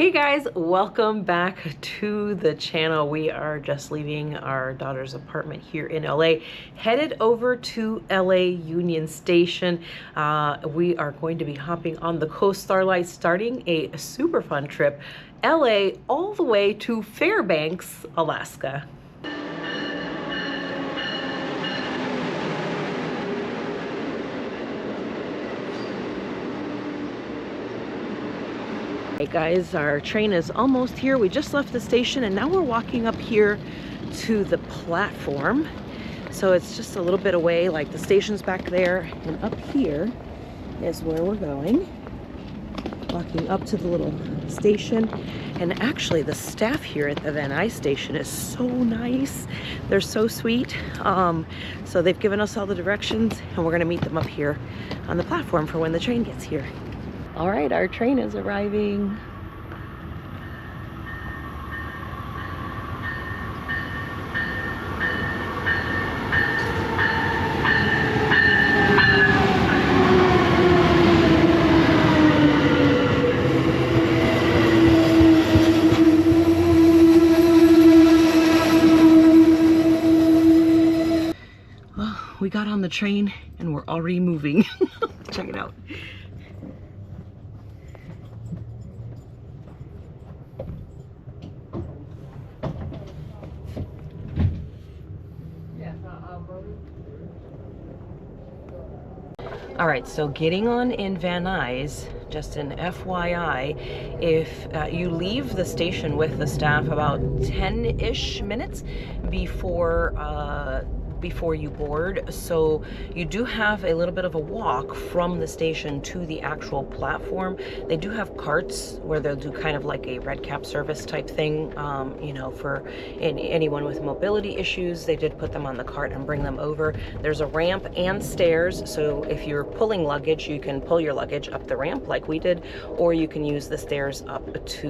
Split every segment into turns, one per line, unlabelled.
Hey guys, welcome back to the channel. We are just leaving our daughter's apartment here in LA, headed over to LA Union Station. We are going to be hopping on the Coast Starlight, starting a super fun trip, LA all the way to Fairbanks, Alaska. Hey guys, our train is almost here. We just left the station and now we're walking up here to the platform. So it's just a little bit away, like the station's back there, and up here is where we're going. Walking up to the little station. And actually the staff here at the Van Nuys station is so nice. They're so sweet. So they've given us all the directions and we're gonna meet them up here on the platform for when the train gets here. All right, our train is arriving. Well, we got on the train and we're already moving. Check it out. All right, so getting on in Van Nuys, just an FYI, if you leave the station with the staff about 10-ish minutes before you board, so you do have a little bit of a walk from the station to the actual platform. They do have carts where they'll do kind of like a red cap service type thing, you know, for anyone with mobility issues. They did put them on the cart and bring them over. There's a ramp and stairs, so if you're pulling luggage, you can pull your luggage up the ramp like we did, or you can use the stairs up to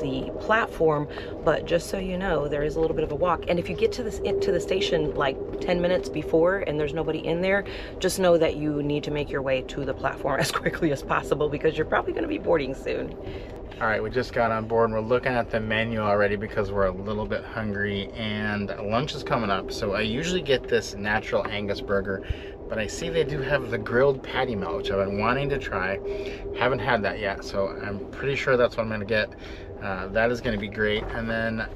the platform. But just so you know, there is a little bit of a walk, and if you get to the station like 10 minutes before and there's nobody in there, just know that you need to make your way to the platform as quickly as possible because you're probably going to be boarding soon.
All right, we just got on board and we're looking at the menu already because we're a little bit hungry and lunch is coming up. So I usually get this natural Angus burger, but I see they do have the grilled patty melt, which I've been wanting to try. Haven't had that yet, so I'm pretty sure that's what I'm gonna get. That is gonna be great. And then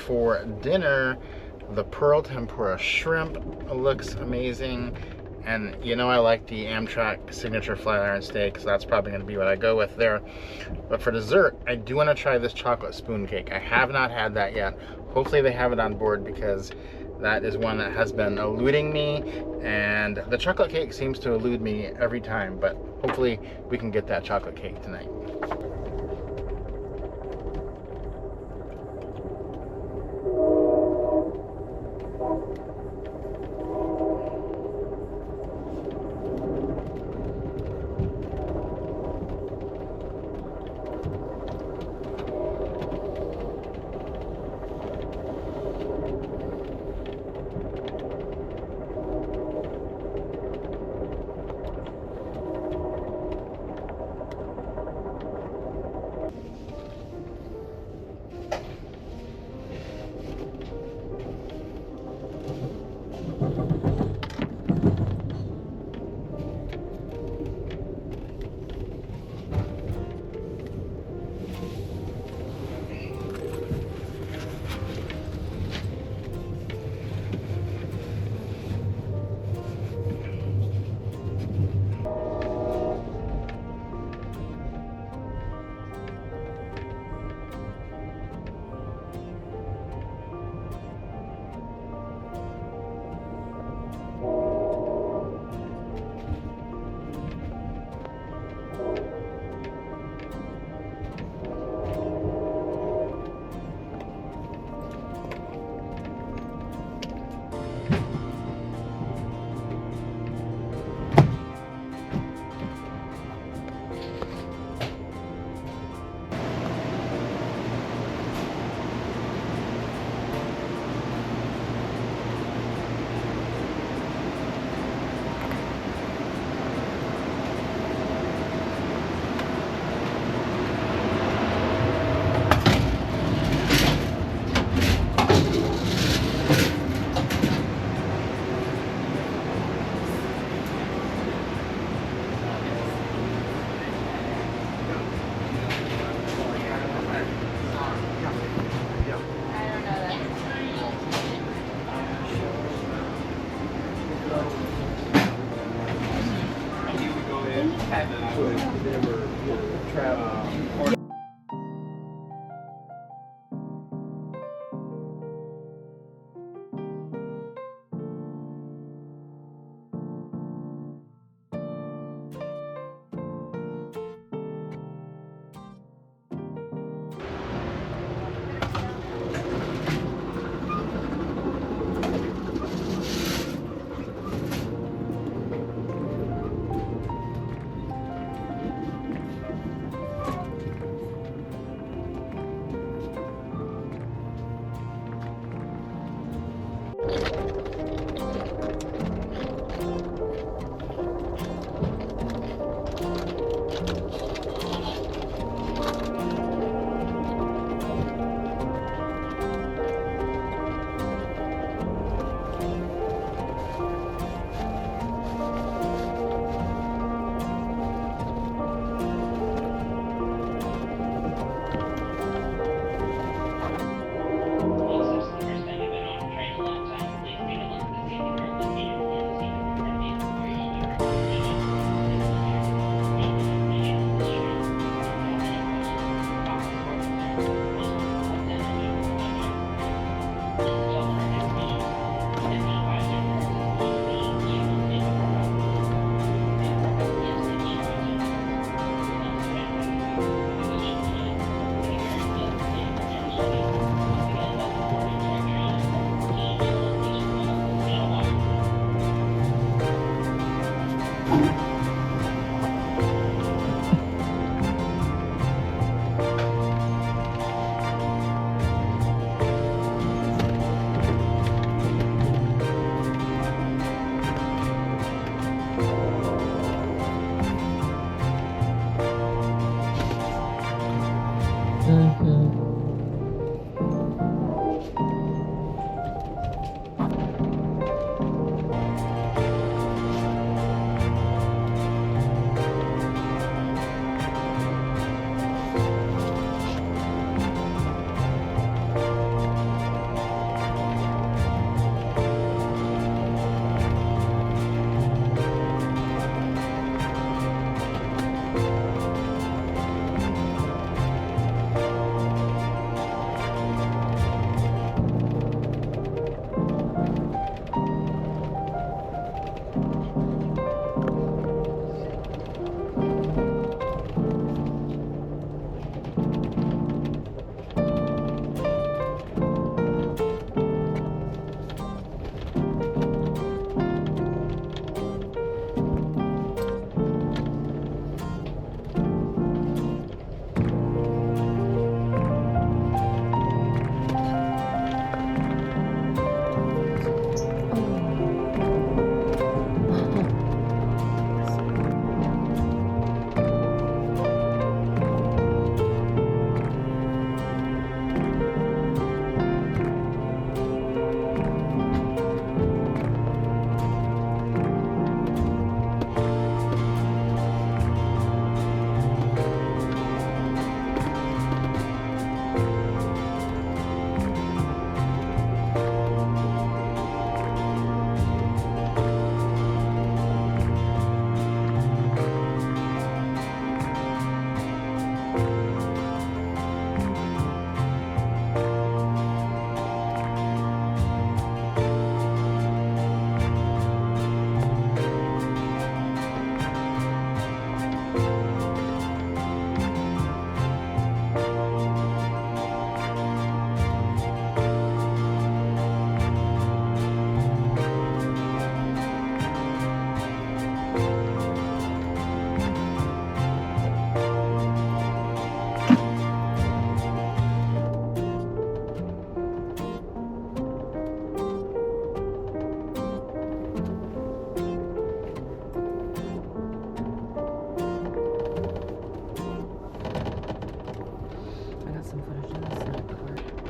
for dinner, the pearl tempura shrimp looks amazing. And you know I like the Amtrak signature flat iron steak, so that's probably going to be what I go with there. But for dessert, I do want to try this chocolate spoon cake. I have not had that yet. Hopefully they have it on board because that is one that has been eluding me. And the chocolate cake seems to elude me every time, but hopefully we can get that chocolate cake tonight.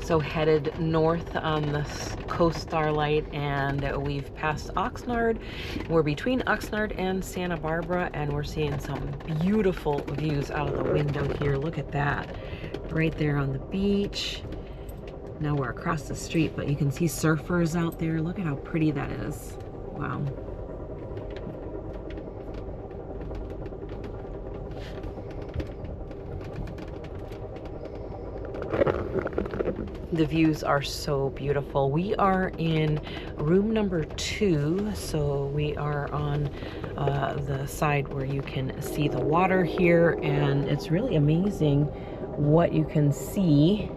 So headed north on the Coast Starlight, and we've passed Oxnard. We're between Oxnard and Santa Barbara, and we're seeing some beautiful views out of the window here. Look at that, right there on the beach. Now we're across the street, but you can see surfers out there. Look at how pretty that is. Wow. The views are so beautiful. We are in room number 2, so we are on the side where you can see the water here, and it's really amazing what you can see.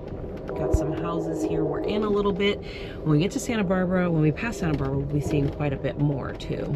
Got some houses here. We're in a little bit. When we get to Santa Barbara, when we pass Santa Barbara, we'll be seeing quite a bit more too.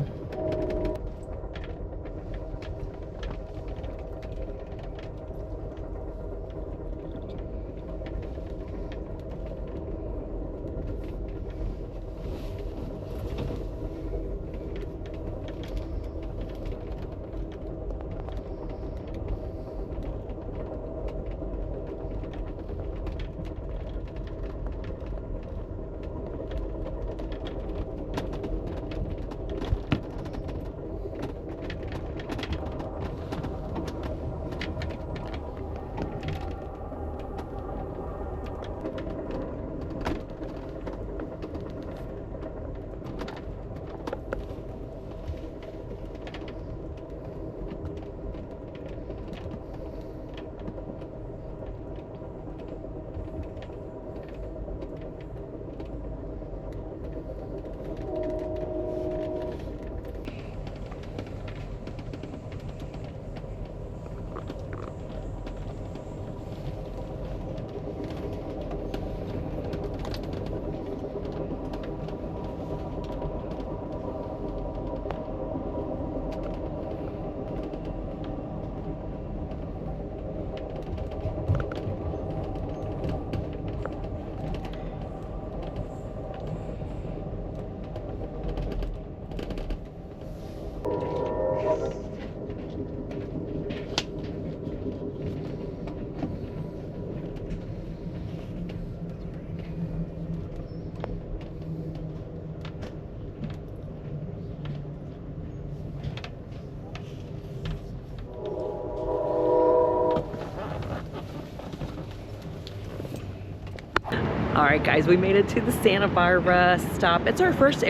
All right, guys, we made it to the Santa Barbara stop. It's our first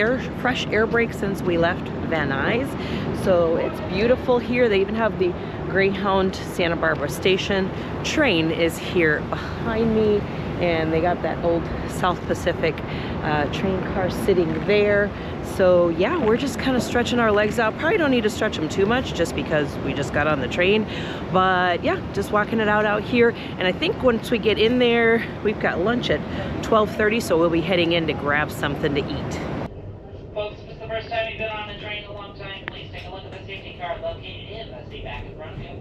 fresh air break since we left Van Nuys. So it's beautiful here. They even have the Greyhound Santa Barbara station. Train is here behind me, and they got that old South Pacific train car sitting there. So yeah, we're just kind of stretching our legs out. Probably don't need to stretch them too much just because we just got on the train. But yeah, just walking it out here. And I think once we get in there, we've got lunch at 12:30, so we'll be heading in to grab something to eat.
Folks, if it's the first time you've been on a train in a long time, please take a look at the safety card located in the seat back in front of you,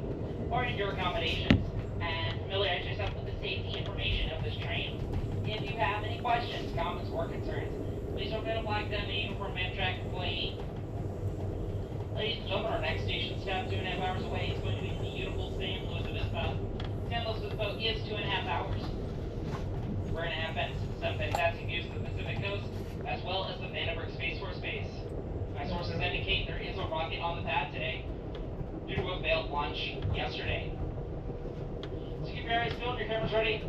or in your accommodations, and familiarize yourself with the safety information of this train. If you have any questions, comments, or concerns, please don't forget to flag them even from Amtrak employee. Ladies and gentlemen, our next station stop 2.5 hours away is going to be beautiful San Luis Obispo. San Luis Obispo is 2.5 hours. We're going to have some fantastic views of the Pacific Coast, as well as the Vandenberg Space Force Base. My sources indicate there is a rocket on the pad today, due to a failed launch yesterday. So keep your eyes peeled, your cameras ready.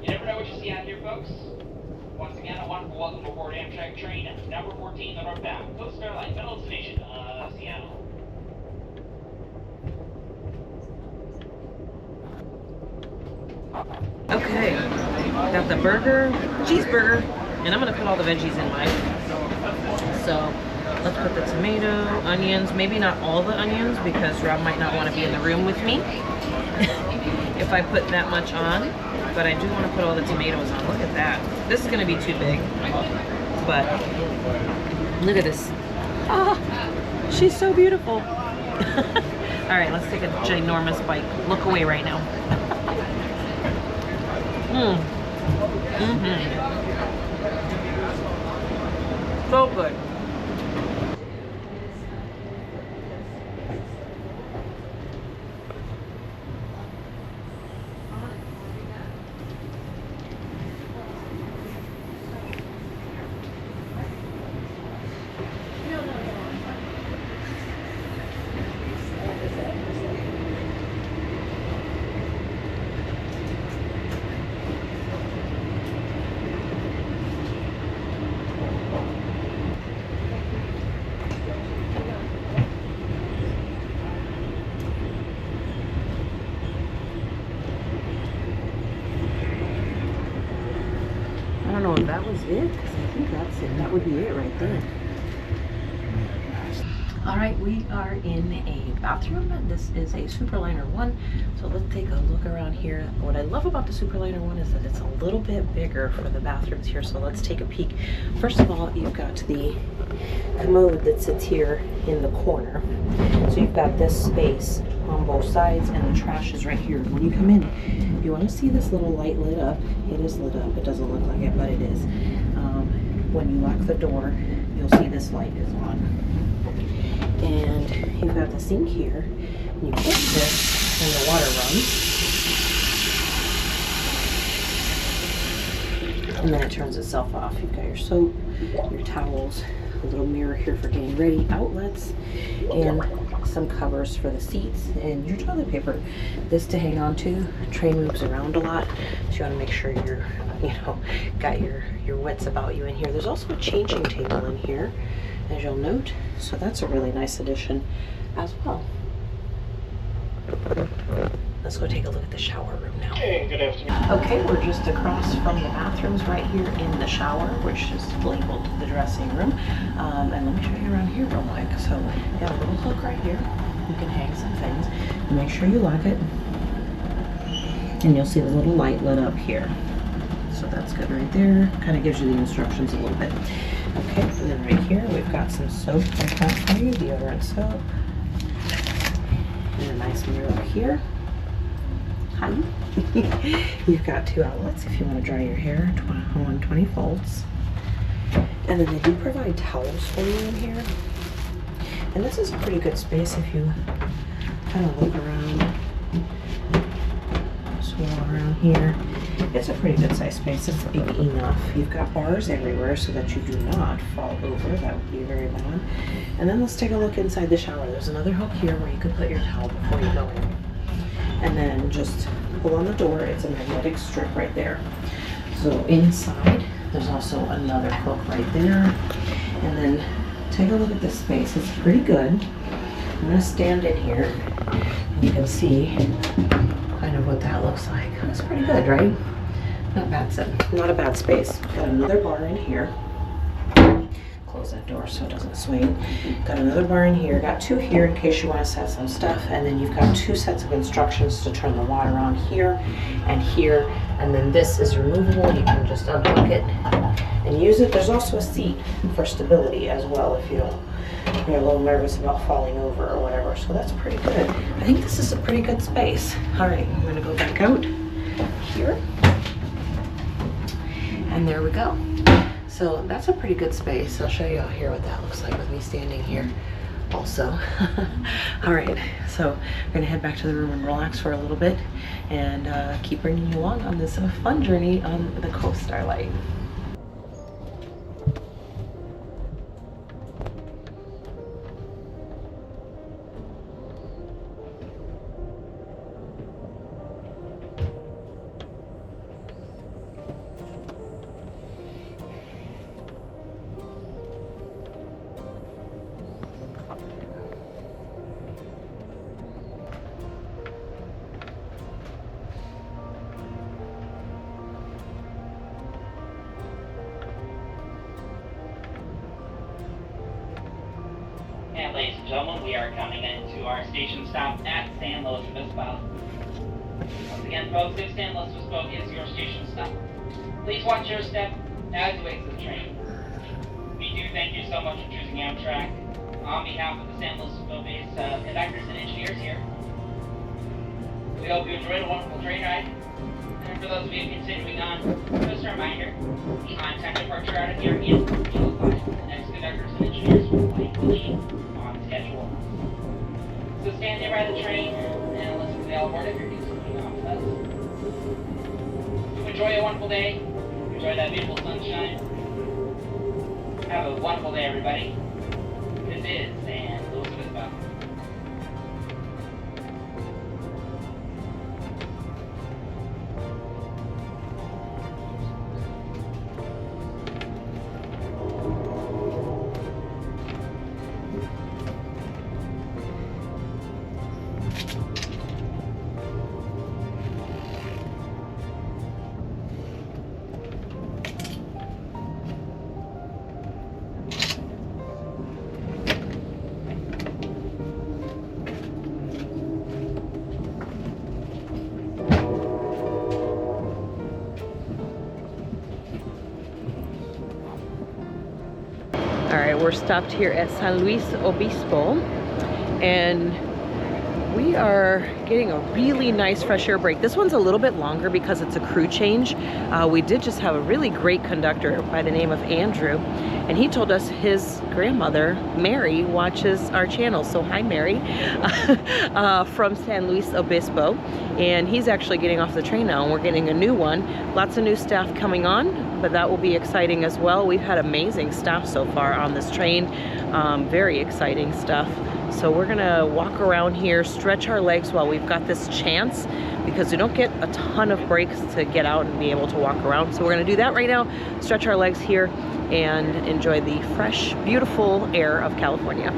You never know what you see out here, folks. Once again, a wonderful welcome aboard Amtrak train number 14, the northbound Coast Starlight, final destination of Seattle.
Okay, got the burger, cheeseburger, and I'm gonna put all the veggies in mine. So let's put the tomato, onions, maybe not all the onions because Rob might not want to be in the room with me if I put that much on. But I do want to put all the tomatoes on. Look at that. This is going to be too big. But look at this. Oh, she's so beautiful. All right, let's take a ginormous bite. Look away right now. So good. I don't know if that was it, because I think that's it. That would be it right there. All right, we are in a bathroom. This is a Superliner 1. So let's take a look around here. What I love about the Superliner 1 is that it's a little bit bigger for the bathrooms here. So let's take a peek. First of all, you've got the commode that sits here in the corner. So you've got this space on both sides, and the trash is right here. When you come in, you want to see this little light lit up. It is lit up. It doesn't look like it, but it is. When you lock the door, you'll see this light is on. And you've got the sink here. And you push this, and the water runs. And then it turns itself off. You've got your soap, your towels, a little mirror here for getting ready, outlets, and some covers for the seats, and your toilet paper. This to hang on to. Train moves around a lot, so you want to make sure you're, got your wits about you in here. There's also a changing table in here, as you'll note, so that's a really nice addition as well. Let's go take a look at the shower room now.
Hey, good afternoon.
Okay, we're just across from the bathrooms right here in the shower, which is labeled the dressing room. And let me show you around here real quick. So you have a little hook right here. You can hang some things. Make sure you lock it. And you'll see the little light lit up here. So that's good right there. Kind of gives you the instructions a little bit. Okay, and then right here we've got some soap like that for you, deodorant soap. And a nice mirror up here. Hi. You've got 2 outlets if you want to dry your hair, 120 volts. And then they do provide towels for you in here. And this is a pretty good space if you kind of look around, swirl around here. It's a pretty good size space. It's big enough. You've got bars everywhere so that you do not fall over. That would be very bad. And then let's take a look inside the shower. There's another hook here where you could put your towel before you go in. And then just pull on the door. It's a magnetic strip right there. So inside, there's also another cook right there. And then take a look at this space. It's pretty good. I'm gonna stand in here and you can see kind of what that looks like. It's pretty good, right? Not bad, not a bad space. Got another bar in here. Close that door so it doesn't swing. Got another bar in here. Got two here in case you want to set some stuff. And then you've got two sets of instructions to turn the water on here and here. And then this is removable. You can just unhook it and use it. There's also a seat for stability as well if you're a little nervous about falling over or whatever. So that's pretty good. I think this is a pretty good space. All right, I'm going to go back out here. And there we go. So that's a pretty good space. I'll show you out here what that looks like with me standing here also. All right, so we're gonna head back to the room and relax for a little bit and keep bringing you along on this fun journey on the Coast Starlight.
And ladies and gentlemen, we are coming into our station stop at San Luis Obispo. Once again, folks, if San Luis Obispo is your station stop, please watch your step as you exit the train. We do thank you so much for choosing Amtrak. On behalf of the San Luis Obispo-based conductors and engineers here, we hope you enjoyed a wonderful train ride. And for those of you continuing on, just a reminder, the on-time departure out of here is 8:05. The next conductors and engineers will likely on schedule. So stand there by the train and listen to the bellboard if you're continuing on with us. So enjoy a wonderful day. Enjoy that beautiful sunshine. Have a wonderful day, everybody. This is San Luis Obispo.
All right, we're stopped here at San Luis Obispo, and we are getting a really nice fresh air break. This one's a little bit longer because it's a crew change. We did just have a really great conductor by the name of Andrew, and he told us his grandmother, Mary, watches our channel. So hi, Mary, from San Luis Obispo. And he's actually getting off the train now, and we're getting a new one. Lots of new staff coming on, but that will be exciting as well. We've had amazing staff so far on this train. Very exciting stuff. So we're gonna walk around here, stretch our legs while we've got this chance, because we don't get a ton of breaks to get out and be able to walk around. So we're gonna do that right now, stretch our legs here and enjoy the fresh, beautiful air of California.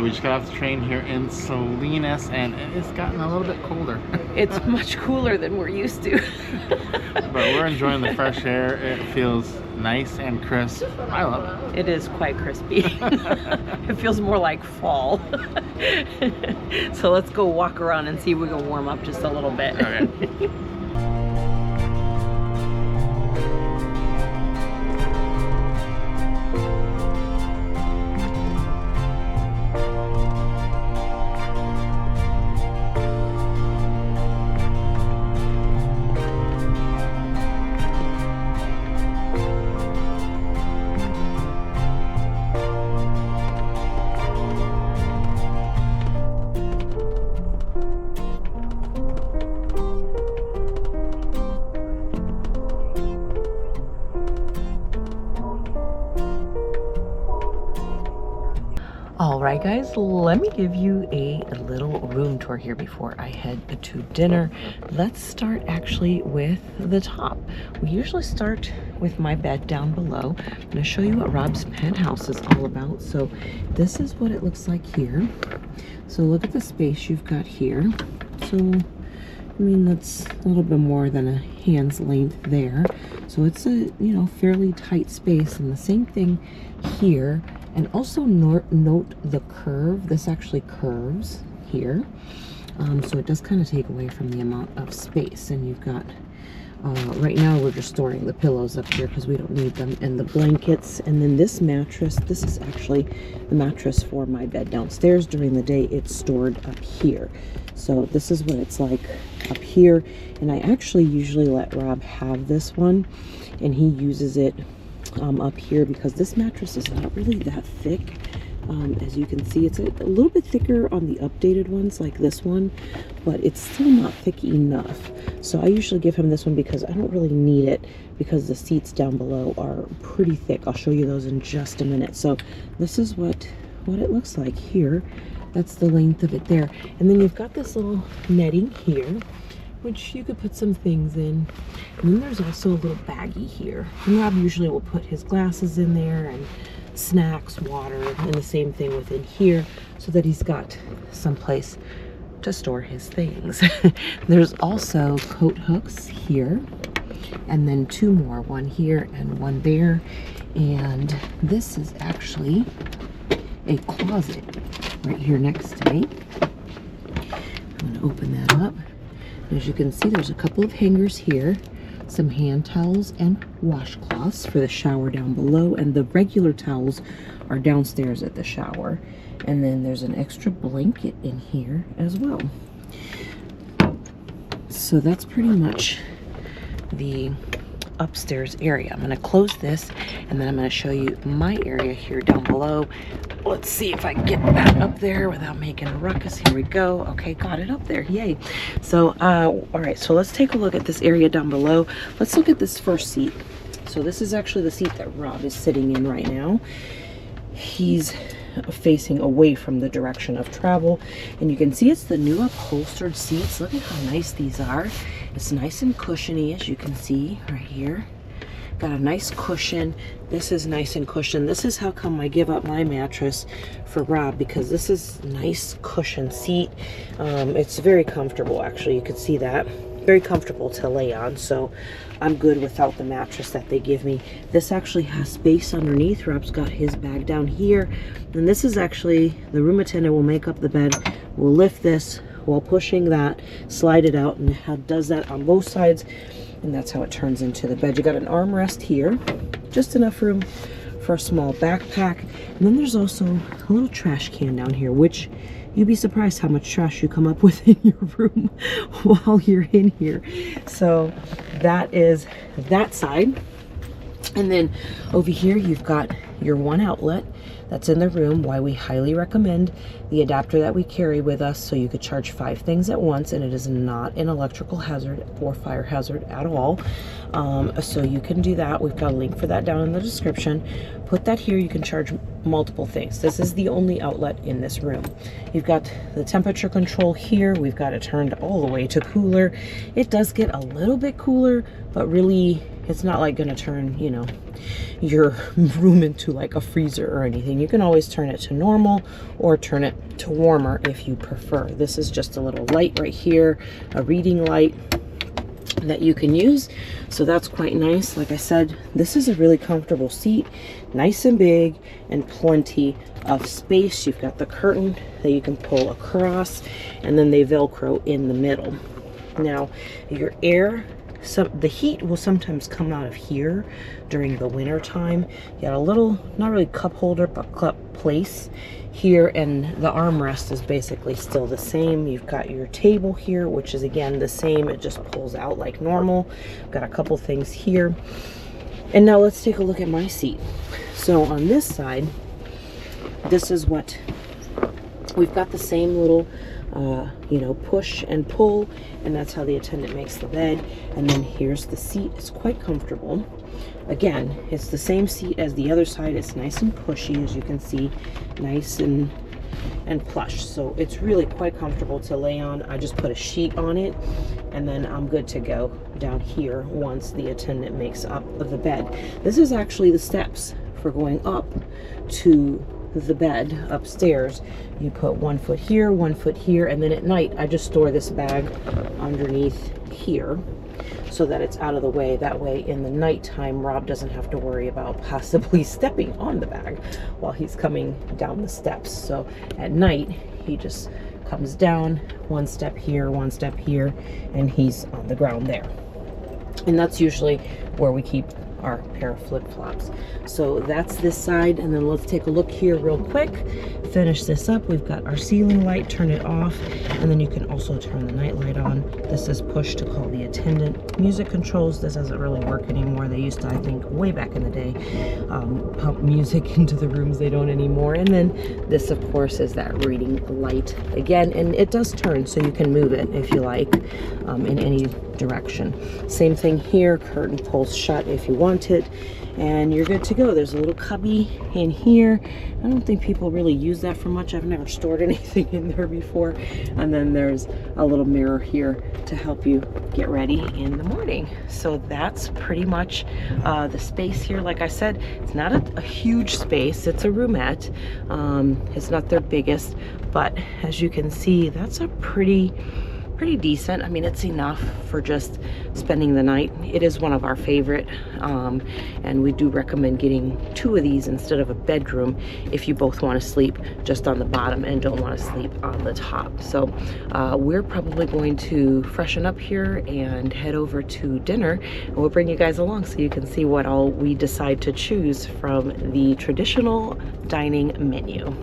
We just got off the train here in Salinas, and it's gotten a little bit colder.
It's much cooler than we're used to.
But we're enjoying the fresh air. It feels nice and crisp. I love it.
It is quite crispy. It feels more like fall. So let's go walk around and see if we can warm up just a little bit.
Okay.
guys, let me give you a little room tour here before I head to dinner. Let's start actually with the top. We usually start with my bed down below. I'm going to show you what Rob's penthouse is all about. So this is what it looks like here. So look at the space you've got here. So I mean, that's a little bit more than a hand's length there. So it's a, you know, fairly tight space. And the same thing here. And also note the curve. This actually curves here. So it does kind of take away from the amount of space. And you've got, right now we're just storing the pillows up here because we don't need them, and the blankets. And then this mattress, this is actually the mattress for my bed downstairs. During the day, it's stored up here. So this is what it's like up here. And I actually usually let Rob have this one, and he uses it up here because this mattress is not really that thick. As you can see, it's a little bit thicker on the updated ones like this one, but it's still not thick enough. So I usually give him this one because I don't really need it, because the seats down below are pretty thick. I'll show you those in just a minute. So this is what it looks like here. That's the length of it there. And then you've got this little netting here, which you could put some things in. And then there's also a little baggie here. And Rob usually will put his glasses in there and snacks, water, and the same thing within here, so that he's got some place to store his things. There's also coat hooks here, and then two more, one here and one there. And this is actually a closet right here next to me. I'm gonna open that up. As you can see, there's a couple of hangers here, some hand towels and washcloths for the shower down below, and the regular towels are downstairs at the shower. And then there's an extra blanket in here as well. So that's pretty much the upstairs area. I'm going to close this, and then I'm going to show you my area here down below. Let's see if I can get that up there without making a ruckus. Here we go. Okay, got it up there. Yay. So, all right, so let's take a look at this area down below. Let's look at this first seat. So this is actually the seat that Rob is sitting in right now. He's facing away from the direction of travel, and you can see it's the new upholstered seats. Look at how nice these are. It's nice and cushiony, as you can see right here. Got a nice cushion. This is nice and cushioned. This is how come I give up my mattress for Rob, because this is nice cushion seat. It's very comfortable, actually. You can see that. Very comfortable to lay on, so I'm good without the mattress that they give me. This actually has space underneath. Rob's got his bag down here, and this is actually, the room attendant will make up the bed. We'll lift this while pushing that, slide it out, and it does that on both sides, and that's how it turns into the bed. You got an armrest here, just enough room for a small backpack. And then there's also a little trash can down here, which you'd be surprised how much trash you come up with in your room while you're in here. So that is that side. And then over here you've got your one outlet that's in the room. Why we highly recommend the adapter that we carry with us, so you could charge 5 things at once, and it is not an electrical hazard or fire hazard at all. So you can do that. We've got a link for that down in the description. Put that here. You can charge multiple things. This is the only outlet in this room. You've got the temperature control here. We've got it turned all the way to cooler. It does get a little bit cooler, but really it's not like gonna turn, you know, your room into like a freezer or anything. You can always turn it to normal or turn it to warmer if you prefer. This is just a little light right here, a reading light that you can use. So that's quite nice. Like I said, this is a really comfortable seat, nice and big, and plenty of space. You've got the curtain that you can pull across, and then they Velcro in the middle. Now your air, the heat will sometimes come out of here during the winter time. You got a little, not really cup holder, but cup place here, and the armrest is basically still the same. You've got your table here, which is again the same. It just pulls out like normal. Got a couple things here. And now let's take a look at my seat. So on this side, this is what we've got, the same little you know, push and pull, and that's how the attendant makes the bed. And then here's the seat. It's quite comfortable. Again, it's the same seat as the other side. It's nice and cushy, as you can see, nice and and plush. So it's really quite comfortable to lay on. I just put a sheet on it and then I'm good to go down here once the attendant makes up the bed. This is actually the steps for going up to the bed upstairs. You put 1 foot here, 1 foot here, and then at night I just store this bag underneath here so that it's out of the way. That way in the nighttime Rob doesn't have to worry about possibly stepping on the bag while he's coming down the steps. So at night he just comes down 1 step here, 1 step here, and he's on the ground there. And that's usually where we keep our pair of flip-flops. So that's this side, and then let's take a look here real quick. Finish this up. We've got our ceiling light, turn it off, and then you can also turn the night light on. This is push to call the attendant. Music controls, this doesn't really work anymore. They used to, I think, way back in the day, pump music into the rooms. They don't anymore. And then this, of course, is that reading light again, and it does turn, so you can move it if you like in any direction. Same thing here, curtain pulls shut if you want it, and you're good to go. There's a little cubby in here. I don't think people really use that for much. I've never stored anything in there before. And then there's a little mirror here to help you get ready in the morning. So that's pretty much the space here. Like I said, it's not a huge space. It's a roomette. It's not their biggest, but as you can see, that's a pretty decent. I mean, it's enough for just spending the night. It is one of our favorite, and we do recommend getting 2 of these instead of a bedroom if you both want to sleep just on the bottom and don't want to sleep on the top. So we're probably going to freshen up here and head over to dinner, and we'll bring you guys along so you can see what all we decide to choose from the traditional dining menu.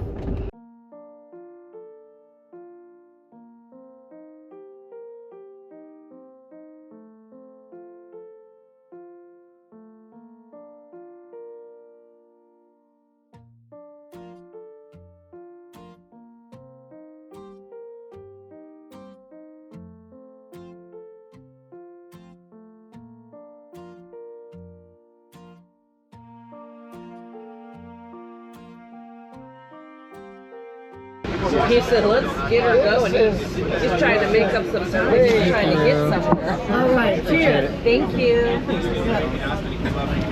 He said, let's get her going. He's trying to make up some time. He's trying to get somewhere. All right, cheers. Thank you.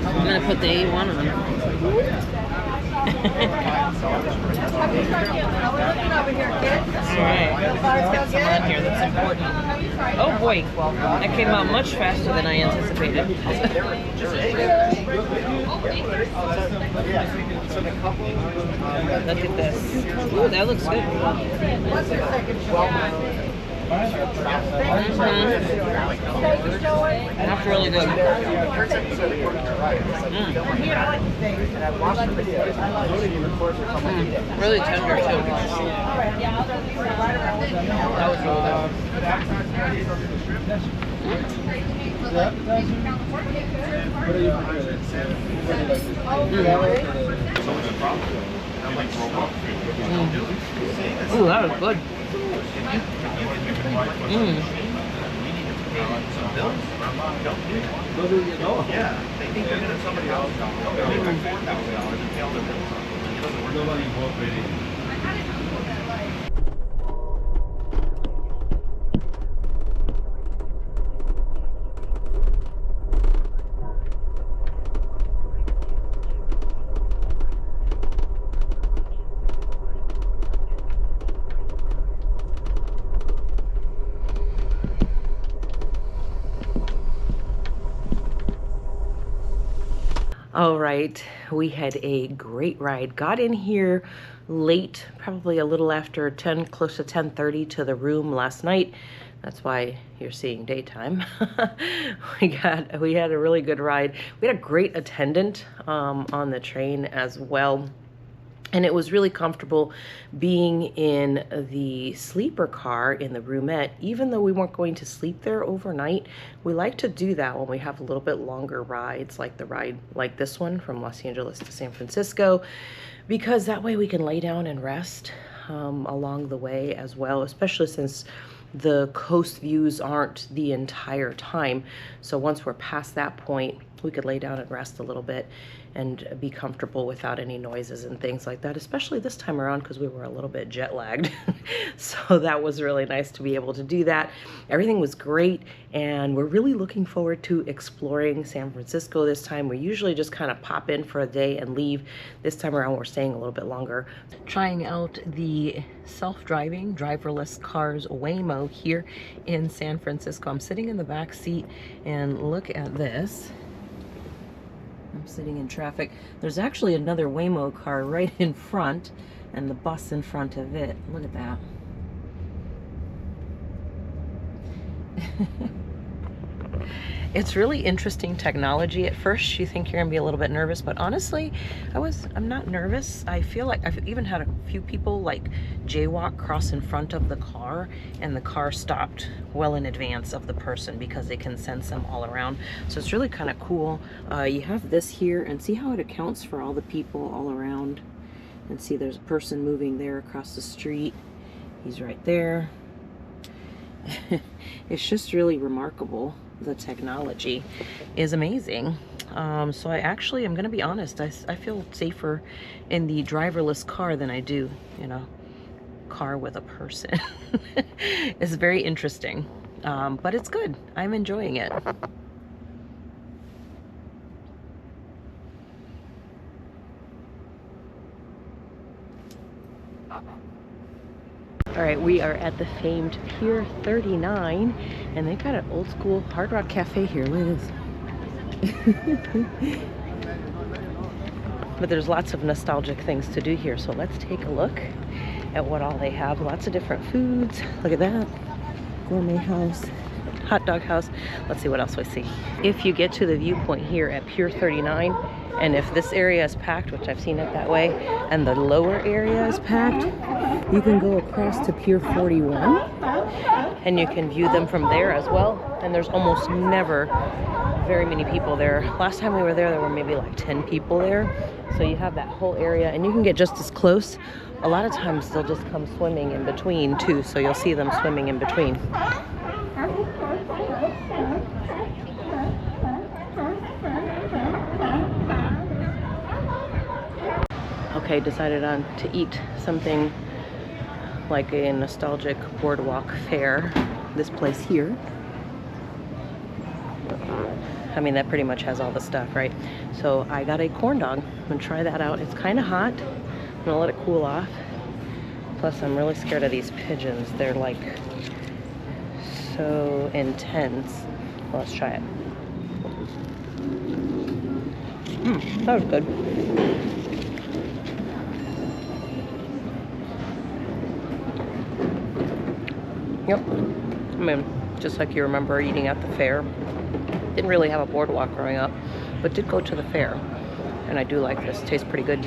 I'm going to put the A1 on. Alright, let's get some on here that's important. Oh boy, that came out much faster than I anticipated. Look at this. Ooh, that looks good. That's really good. Really tender too. That was really good. Ooh, that was good.
Yeah, they think they're gonna somebody else. $4,000 and pay all their bills on it.
All right, we had a great ride. Got in here late, probably a little after 10, close to 10:30 to the room last night. That's why you're seeing daytime. We had a really good ride. We had a great attendant on the train as well. And it was really comfortable being in the sleeper car in the roomette. Even though we weren't going to sleep there overnight, we like to do that when we have a little bit longer rides, like the ride like this one from Los Angeles to San Francisco, because that way we can lay down and rest along the way as well, especially since the coast views aren't the entire time. So once we're past that point, we could lay down and rest a little bit and be comfortable without any noises and things like that, especially this time around because we were a little bit jet lagged. So that was really nice to be able to do that. Everything was great, and we're really looking forward to exploring San Francisco this time. We usually just kind of pop in for a day and leave. This time around we're staying a little bit longer. Trying out the self-driving driverless cars Waymo here in San Francisco. I'm sitting in the back seat, and look at this. I'm sitting in traffic. There's actually another Waymo car right in front, and the bus in front of it. Look at that. It's really interesting technology. At first you think you're gonna be a little bit nervous, but honestly, I'm not nervous. I feel like I've even had a few people like jaywalk cross in front of the car, and the car stopped well in advance of the person because they can sense them all around. So it's really kind of cool. You have this here, and see how it accounts for all the people all around. And see, there's a person moving there across the street. He's right there. It's just really remarkable. The technology is amazing. So I actually, I'm gonna be honest, I feel safer in the driverless car than I do in a car with a person. It's very interesting, but it's good. I'm enjoying it. All right, we are at the famed Pier 39, and they've got an old school Hard Rock Cafe here. Look at this. But there's lots of nostalgic things to do here, so let's take a look at what all they have. Lots of different foods. Look at that. Gourmet house, hot dog house. Let's see what else we see. If you get to the viewpoint here at Pier 39, and if this area is packed, which I've seen it that way, and the lower area is packed, you can go across to Pier 41, and you can view them from there as well. And there's almost never very many people there. Last time we were there were maybe like 10 people there. So you have that whole area, and you can get just as close. A lot of times they'll just come swimming in between too, so you'll see them swimming in between. Okay, decided on to eat something like a nostalgic boardwalk fare. This place here. I mean, that pretty much has all the stuff, right? So I got a corn dog. I'm gonna try that out. It's kind of hot. I'm gonna let it cool off. Plus, I'm really scared of these pigeons. They're like so intense. Well, let's try it. That was good. Yep. I mean, just like you remember eating at the fair. Didn't really have a boardwalk growing up, but did go to the fair. And I do like this. Tastes pretty good.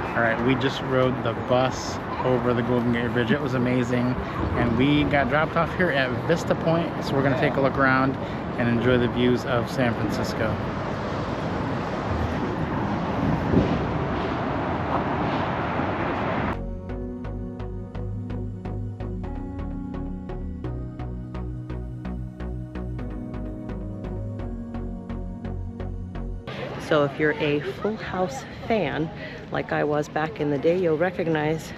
All right, we just rode the bus over the Golden Gate Bridge. It was amazing, and we got dropped off here at Vista Point, so we're gonna take a look around and enjoy the views of San Francisco.
So if you're a Full House fan, like I was back in the day, you'll recognize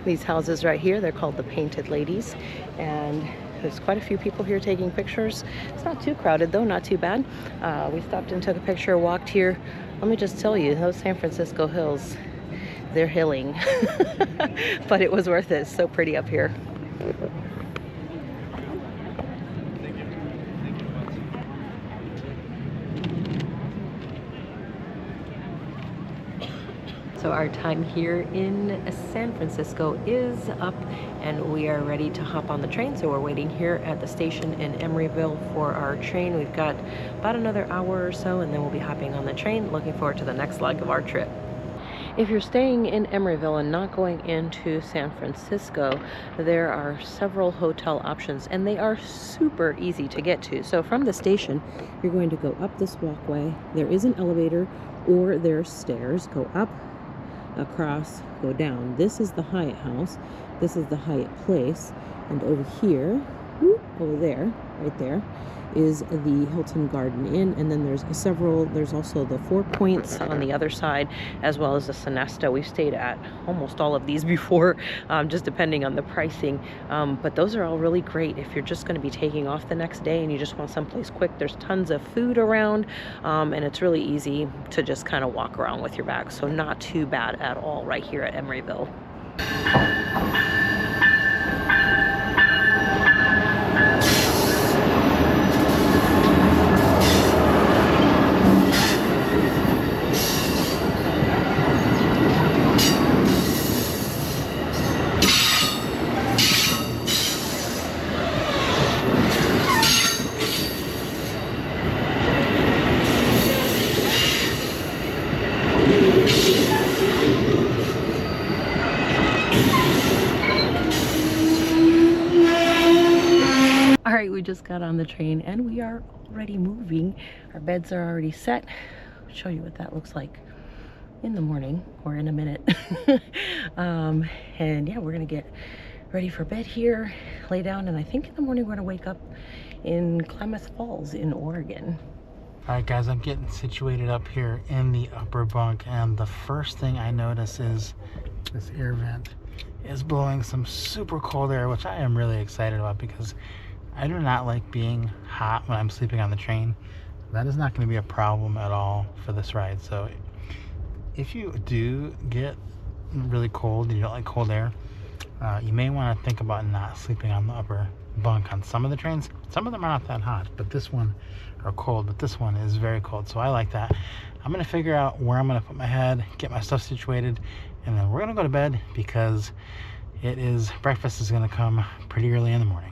these houses right here. They're called the Painted Ladies, and there's quite a few people here taking pictures. It's not too crowded though, not too bad. We stopped and took a picture, walked here. Let me just tell you, those San Francisco hills, they're hilling. But it was worth it. It's so pretty up here. So our time here in San Francisco is up and we are ready to hop on the train. So we're waiting here at the station in Emeryville for our train. We've got about another hour or so and then we'll be hopping on the train. Looking forward to the next leg of our trip. If you're staying in Emeryville and not going into San Francisco, there are several hotel options and they are super easy to get to. So from the station, you're going to go up this walkway. There is an elevator or there's stairs. Go up, across, go down. This is the Hyatt House. This is the Hyatt Place. And over here, over there, right there, is the Hilton Garden Inn. And then there's also the Four Points on the other side, as well as the Sonesta. We've stayed at almost all of these before, just depending on the pricing. But those are all really great if you're just going to be taking off the next day and you just want someplace quick. There's tons of food around, and it's really easy to just kind of walk around with your bag. So not too bad at all right here at Emeryville. All right, we just got on the train and we are already moving. Our beds are already set. I'll show you what that looks like in the morning or in a minute. And yeah, we're gonna get ready for bed here, lay down, and I think in the morning we're gonna wake up in Klamath Falls in Oregon.
All right, guys, I'm getting situated up here in the upper bunk, and the first thing I notice is this air vent is blowing some super cold air, which I am really excited about because I do not like being hot when I'm sleeping on the train. That is not going to be a problem at all for this ride. So if you do get really cold and you don't like cold air, you may want to think about not sleeping on the upper bunk on some of the trains. Some of them are not that hot, but this one are cold, but this one is very cold, so I like that. I'm going to figure out where I'm going to put my head, get my stuff situated, and then we're going to go to bed because breakfast is going to come pretty early in the morning.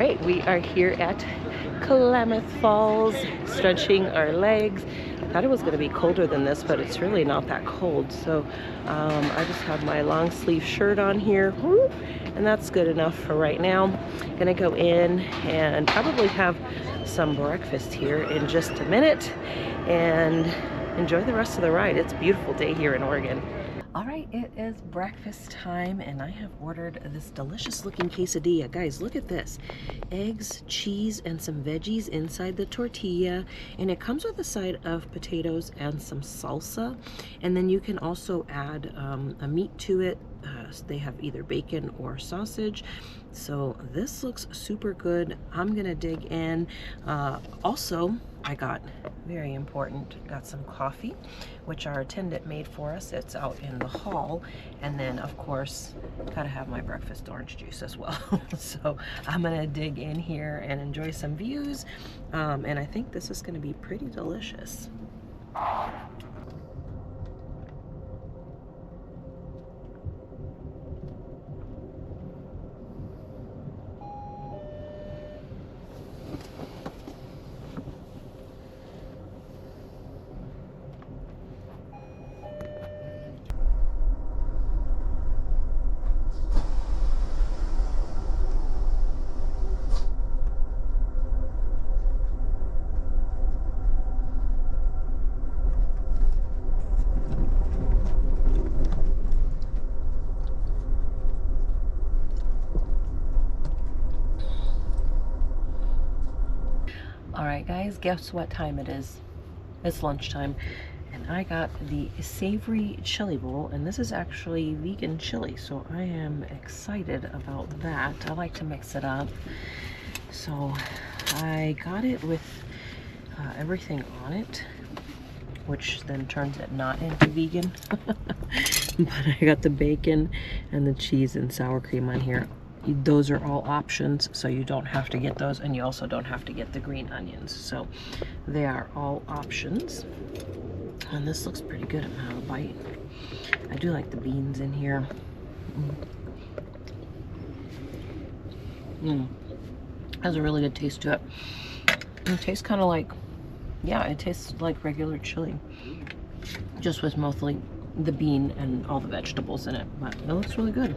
Right, we are here at Klamath Falls, stretching our legs. I thought it was going to be colder than this, but it's really not that cold. So I just have my long sleeve shirt on here, and that's good enough for right now. Gonna go in and probably have some breakfast here in just a minute and enjoy the rest of the ride. It's a beautiful day here in Oregon. All right, it is breakfast time, and I have ordered this delicious looking quesadilla. Guys, look at this. Eggs, cheese, and some veggies inside the tortilla, and it comes with a side of potatoes and some salsa, and then you can also add a meat to it. They have either bacon or sausage. So this looks super good. I'm gonna dig in. Also, I got, very important, got some coffee, which our attendant made for us. It's out in the hall. And then, of course, gotta have my breakfast orange juice as well. So I'm gonna dig in here and enjoy some views. And I think this is gonna be pretty delicious. All right, guys, guess what time it is? It's lunchtime, and I got the savory chili bowl, and this is actually vegan chili, so I am excited about that. I like to mix it up. So I got it with everything on it, which then turns it not into vegan. But I got the bacon and the cheese and sour cream on here. Those are all options, so you don't have to get those, and you also don't have to get the green onions. So they are all options. And this looks pretty good. I'm gonna have a bite. I do like the beans in here. Has a really good taste to it. And it tastes kind of like, yeah, it tastes like regular chili, just with mostly the bean and all the vegetables in it. But it looks really good.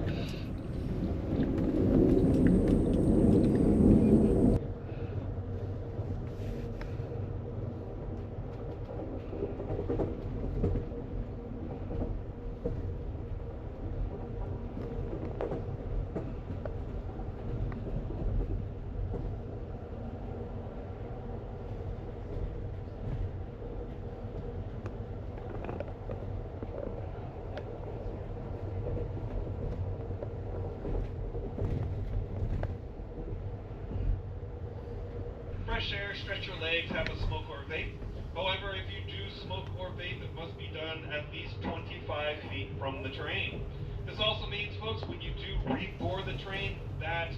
Fresh air, stretch your legs, have a smoke or vape. However, if you do smoke or vape, it must be done at least 25 feet from the train. This also means, folks, when you do reboard the train, that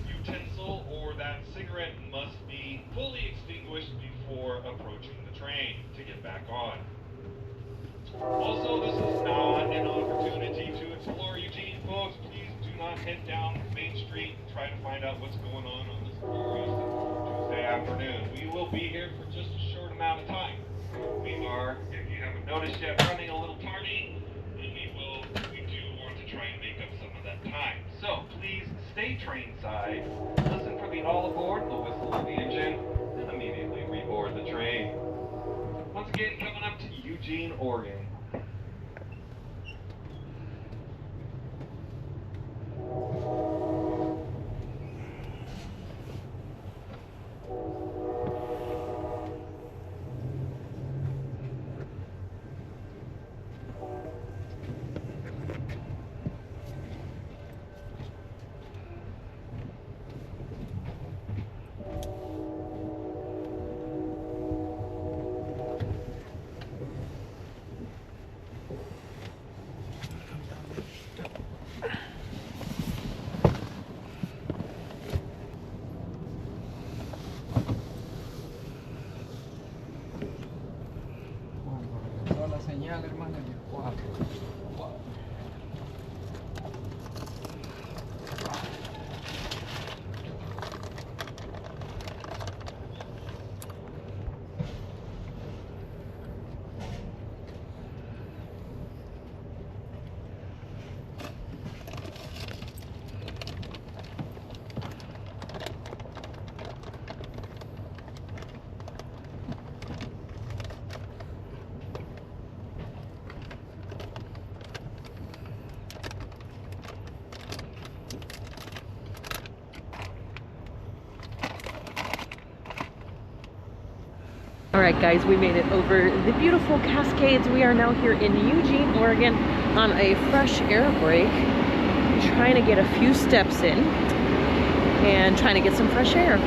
utensil or that cigarette must be fully extinguished before approaching the train to get back on. Also, this is not an opportunity to explore Eugene, folks. Please do not head down Main Street and try to find out what's going on this glorious Tuesday afternoon. We will be here for just a short amount of time. We are, if you haven't noticed yet, running a little tardy, and we do want to try and make up some of that time. So please stay train side, listen for the all aboard, the whistle of the engine, and immediately reboard the train. Once again, coming up to Eugene, Oregon.
right, guys, we made it over the beautiful Cascades. We are now here in Eugene, Oregon on a fresh air break, trying to get a few steps in and trying to get some fresh air.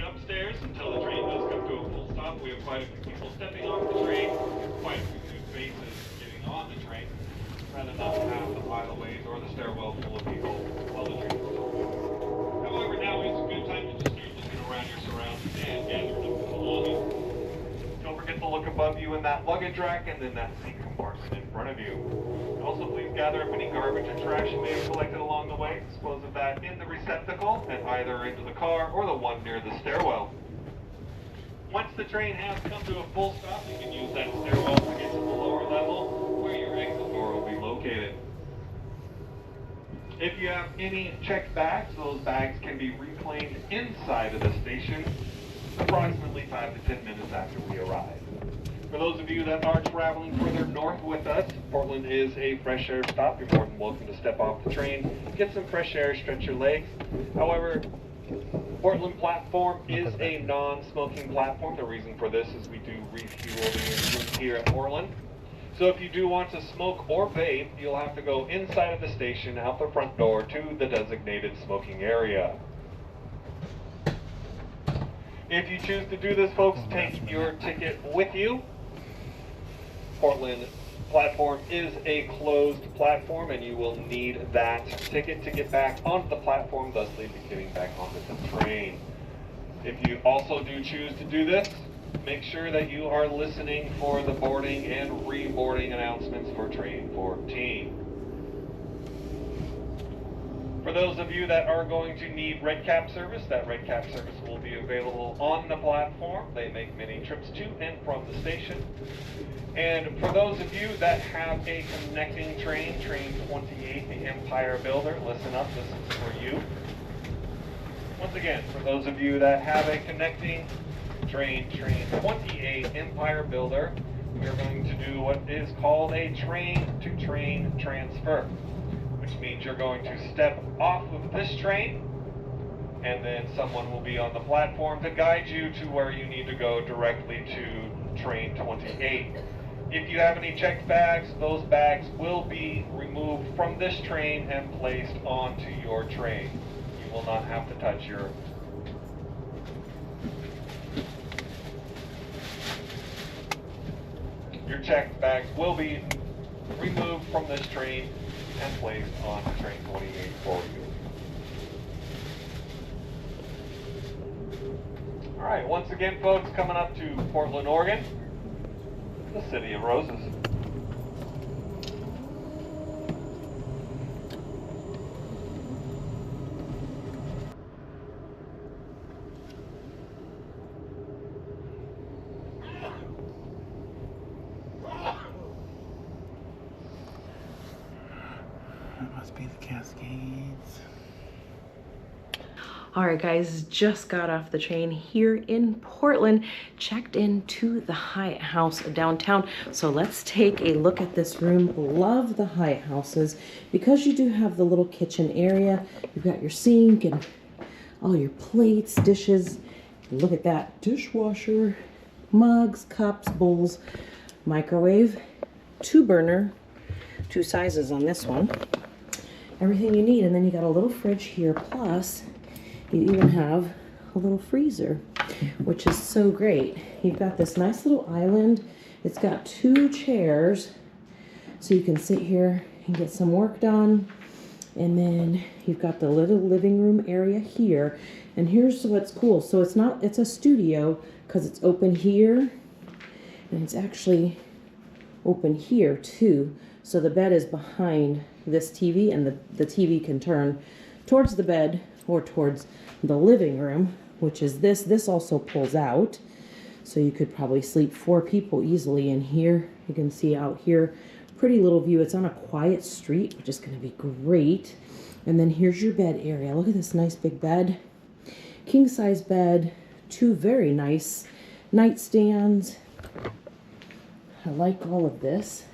Upstairs until the train does come to a full stop. We have quite a few people stepping off the train, quite a few new faces getting on the train, rather not have the aisleways or the stairwell full of people while the train is going. However, now is a good time to just start looking around your surroundings and gathering up your belongings. Don't forget to look above you in that luggage rack and then that seat compartment in front of you. Also, please gather up any garbage and trash you may have collected along the way. Dispose of that in the receptacle and either into the car or the one near the stairwell. Once the train has come to a full stop, you can use that stairwell to get to the lower level where your exit door will be located. If you have any checked bags, those bags can be reclaimed inside of the station approximately 5 to 10 minutes after we arrive. For those of you that are traveling further north with us, Portland is a fresh air stop. You're more than welcome to step off the train, get some fresh air, stretch your legs. However, Portland platform is a non-smoking platform. The reason for this is we do refuel the engines here at Portland. So if you do want to smoke or vape, you'll have to go inside of the station, out the front door to the designated smoking area. If you choose to do this, folks, take your ticket with you. Portland platform is a closed platform and you will need that ticket to get back onto the platform, thusly getting back onto the train. If you also do choose to do this, make sure that you are listening for the boarding and reboarding announcements for train 14. For those of you that are going to need red cap service, that red cap service will be available on the platform. They make many trips to and from the station. And for those of you that have a connecting train, train 28, the Empire Builder, listen up, this is for you. Once again, for those of you that have a connecting train 28, Empire Builder, we are going to do what is called a train-to-train transfer, which means you're going to step off of this train and then someone will be on the platform to guide you to where you need to go directly to train 28. If you have any checked bags, those bags will be removed from this train and placed onto your train. You will not have to touch your checked bags will be removed from this train and placed on train 28 for you. Alright, once again, folks, coming up to Portland, Oregon, the city of roses.
That must be the Cascades.
All right, guys, just got off the train here in Portland, checked into the Hyatt House downtown. So let's take a look at this room. Love the Hyatt Houses because you do have the little kitchen area. You've got your sink and all your plates, dishes. Look at that, dishwasher, mugs, cups, bowls, microwave, 2-burner, 2 sizes on this one. Everything you need, and then you got a little fridge here, plus you even have a little freezer, which is so great. You've got this nice little island. It's got 2 chairs, so you can sit here and get some work done. And then you've got the little living room area here. And here's what's cool. So it's a studio because it's open here and it's actually open here too. So the bed is behind this TV and the TV can turn towards the bed or towards the living room, which is this. This also pulls out. So you could probably sleep 4 people easily in here. You can see out here, pretty little view. It's on a quiet street, which is going to be great. And then here's your bed area. Look at this nice big bed. King size bed, 2 very nice nightstands. I like all of this.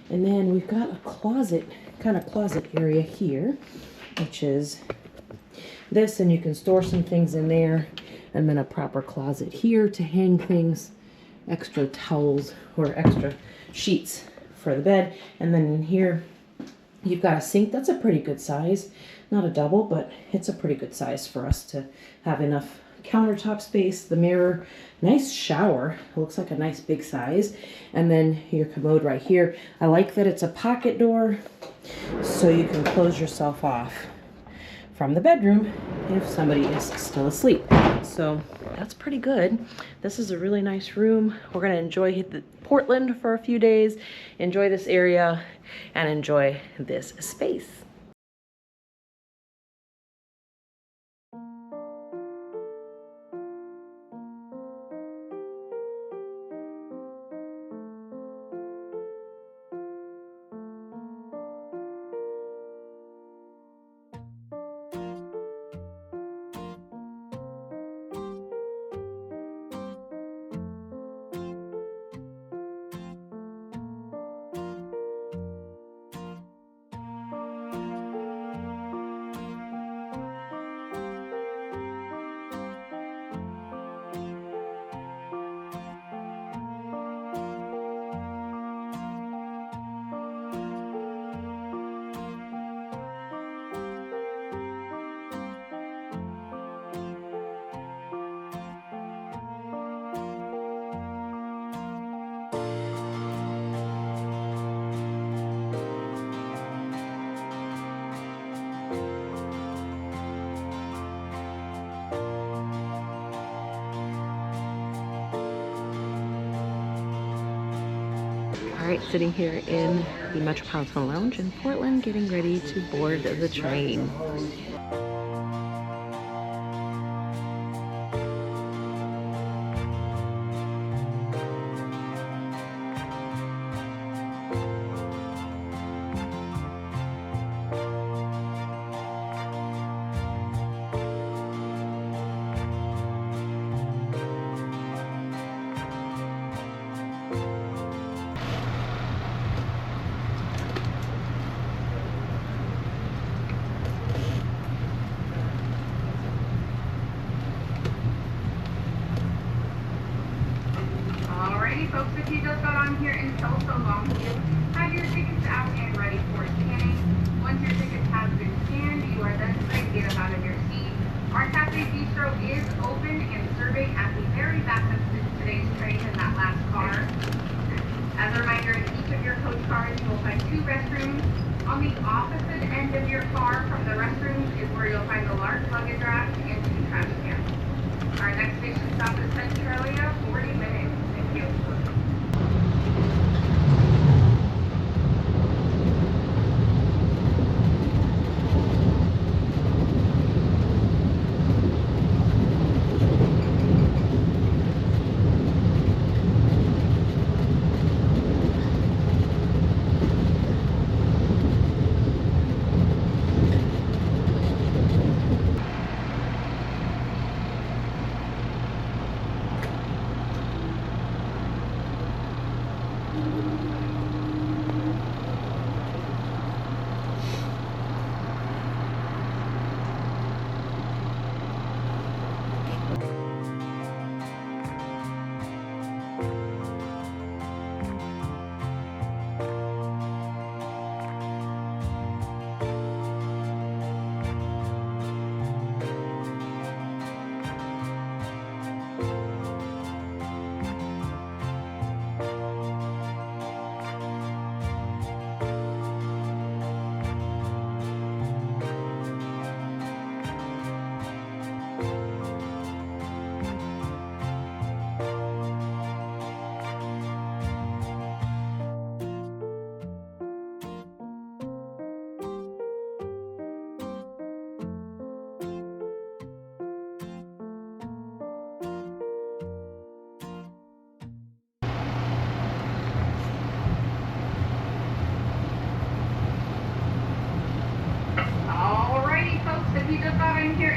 And then we've got a closet, kind of closet area here, which is this, and you can store some things in there. And then a proper closet here to hang things, extra towels or extra sheets for the bed. And then in here, you've got a sink. That's a pretty good size. Not a double, but it's a pretty good size for us to have enough countertop space. The mirror, nice shower. It looks like a nice big size. And then your commode right here. I like that it's a pocket door, so you can close yourself off from the bedroom if somebody is still asleep. So that's pretty good. This is a really nice room. We're gonna enjoy Portland for a few days, enjoy this area, and enjoy this space. All right, sitting here in the Metropolitan Lounge in Portland, getting ready to board the train.
Folks, if you just got on here in telephone long queue, have your tickets out and ready for scanning. Once your tickets have been scanned, you are then free to get up out of your seat. Our Cafe Bistro is open and serving at the very back of today's train in that last car. As a reminder, in each of your coach cars, you will find 2 restrooms. On the opposite end of your car from the restrooms is where you'll find the large luggage rack and 2 trash cans. Our next station stop is Centralia, 40 minutes. Thank you.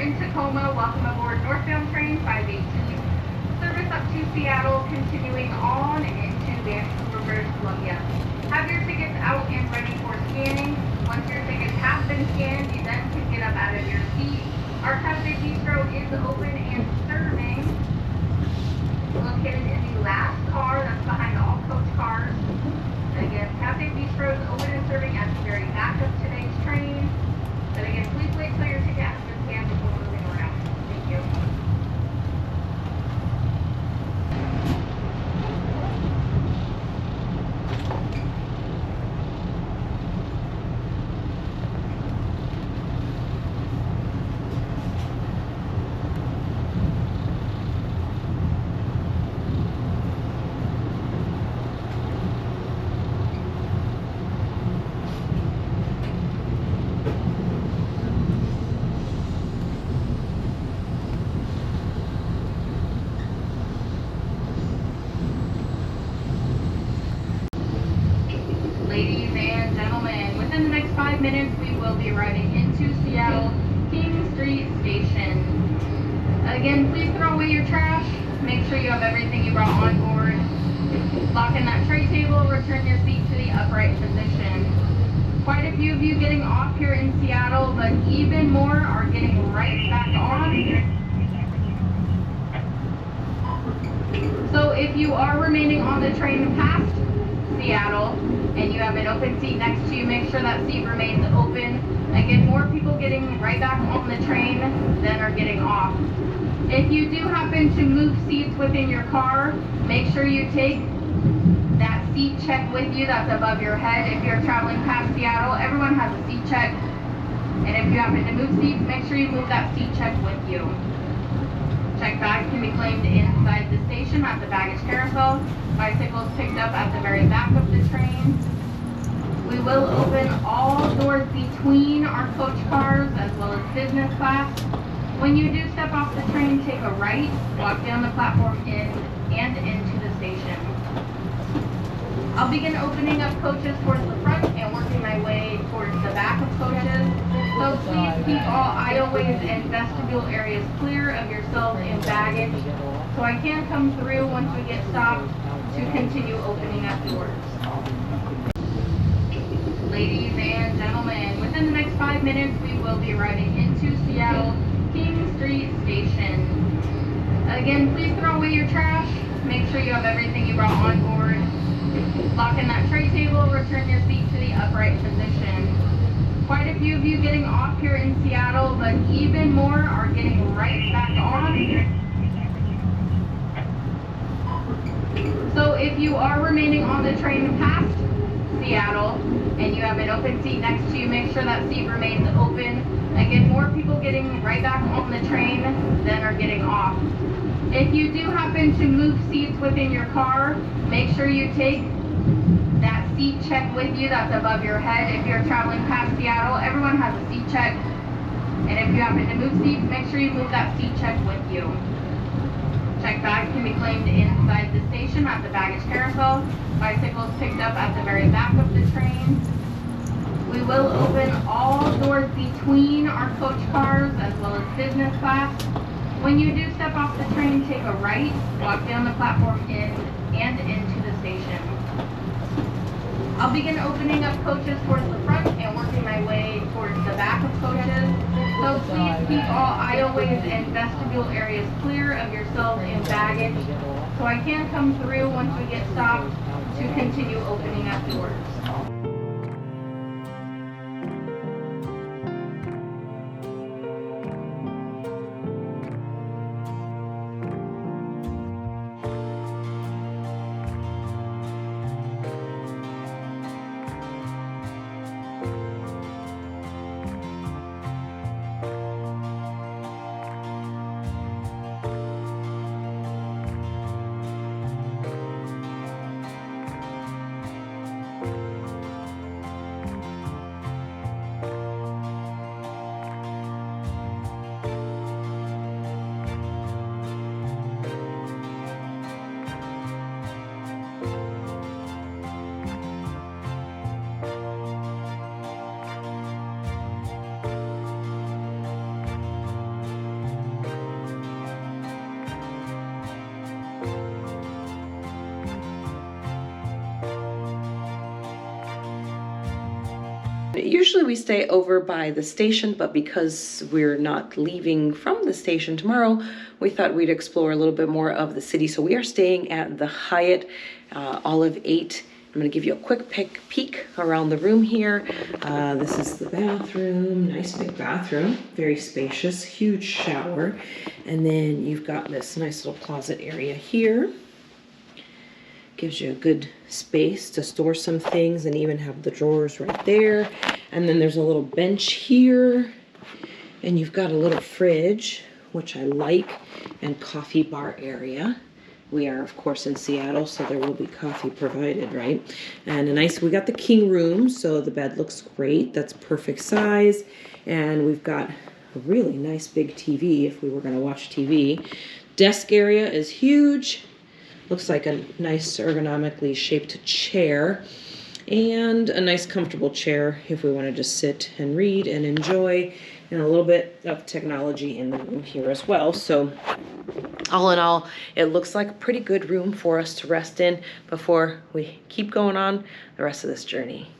in Tacoma, welcome aboard northbound train 518. Service up to Seattle, continuing on into Vancouver, British Columbia. Have your tickets out and ready for scanning. Once your tickets have been scanned, you then can get up out of your seat. Our Cafe Bistro is open and serving. Located in the last car that's behind all coach cars. Again, Cafe Bistro is open and serving at the very back of today's train. But again, please wait till your ticket has been scanned before moving around. Thank you. Ladies and gentlemen, within the next 5 minutes, we will be arriving into Seattle King Street Station. Again, please throw away your trash. Make sure you have everything you brought on board. Lock in that tray table. Return your seat to the upright position. Quite a few of you getting off here in Seattle, but even more are getting right back on. So if you are remaining on the train past Seattle and you have an open seat next to you, make sure that seat remains open. Again, more people getting right back on the train than are getting off. If you do happen to move seats within your car, make sure you take that seat check with you that's above your head. If you're traveling past Seattle, everyone has a seat check. And if you happen to move seats, make sure you move that seat check with you. Check bags can be claimed inside the station at the baggage carousel. Bicycles picked up at the very back of the train. We will open all doors between our coach cars as well as business class. When you do step off the train, take a right, walk down the platform and into the station. I'll begin opening up coaches towards the front and working my way towards the back of coaches. So please keep all aisleways and vestibule areas clear of yourself and baggage, so I can come through once we get stopped to continue opening up doors. Ladies and gentlemen, within the next 5 minutes, we will be arriving into Seattle King Street Station. Again, please throw away your trash. Make sure you have everything you brought on board. Lock in that tray table. Return your seat to the upright position. Quite a few of you getting off here in Seattle, but even more are getting right back on. So if you are remaining on the train past Seattle and you have an open seat next to you, make sure that seat remains open. Again, more people getting right back on the train than are getting off. If you do happen to move seats within your car, make sure you take that seat check with you that's above your head. If you're traveling past Seattle, everyone has a seat check. And if you happen to move seats, make sure you move that seat check with you. Check bags can be claimed inside the station at the baggage carousel. Bicycles picked up at the very back of the train. We will open all doors between our coach cars as well as business class. When you do step off the train, take a right, walk down the platform and into the station. I'll begin opening up coaches towards the front and working my way towards the back of coaches. So please keep all aisleways and vestibule areas clear of yourself and baggage, so I can come through once we get stopped to continue opening up doors.
Thank you.
usually we stay over by the station, but because we're not leaving from the station tomorrow, we thought we'd explore a little bit more of the city. So we are staying at the Hyatt Olive 8. I'm going to give you a quick peek around the room here. This is the bathroom, nice big bathroom, very spacious, huge shower. And then you've got this nice little closet area here. Gives you a good space to store some things and even have the drawers right there. And then there's a little bench here. And you've got a little fridge, which I like, and coffee bar area. We are, of course, in Seattle, so there will be coffee provided, right? And we got the king room, so the bed looks great. That's perfect size. And we've got a really nice big TV if we were going to watch TV. Desk area is huge. Looks like a nice ergonomically shaped chair. And a nice comfortable chair if we want to just sit and read and enjoy. And a little bit of technology in the room here as well. So all in all, it looks like a pretty good room for us to rest in before we keep going on the rest of this journey.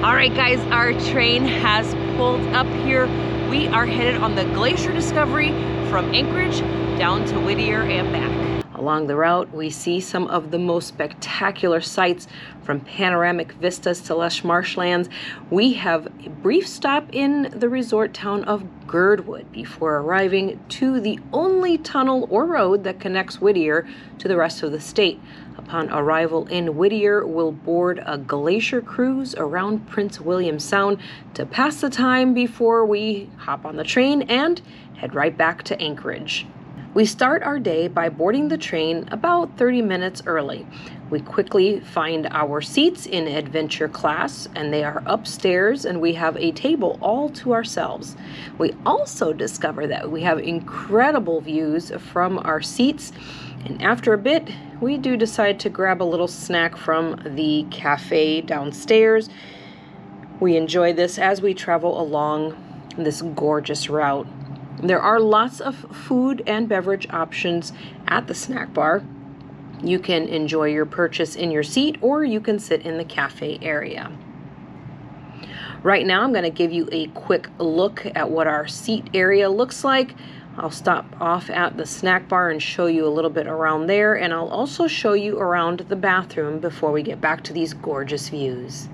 Alright guys, our train has pulled up here. We are headed on the Glacier Discovery from Anchorage down to Whittier and back. Along the route, we see some of the most spectacular sights, from panoramic vistas to lush marshlands. We have a brief stop in the resort town of Girdwood before arriving to the only tunnel or road that connects Whittier to the rest of the state. Upon arrival in Whittier, we'll board a glacier cruise around Prince William Sound to pass the time before we hop on the train and head right back to Anchorage. We start our day by boarding the train about 30 minutes early. We quickly find our seats in adventure class, and they are upstairs, and we have a table all to ourselves. We also discover that we have incredible views from our seats, and after a bit, we do decide to grab a little snack from the cafe downstairs. We enjoy this as we travel along this gorgeous route. There are lots of food and beverage options at the snack bar. You can enjoy your purchase in your seat, or you can sit in the cafe area. Right now I'm going to give you a quick look at what our seat area looks like. I'll stop off at the snack bar and show you a little bit around there, and I'll also show you around the bathroom before we get back to these gorgeous views.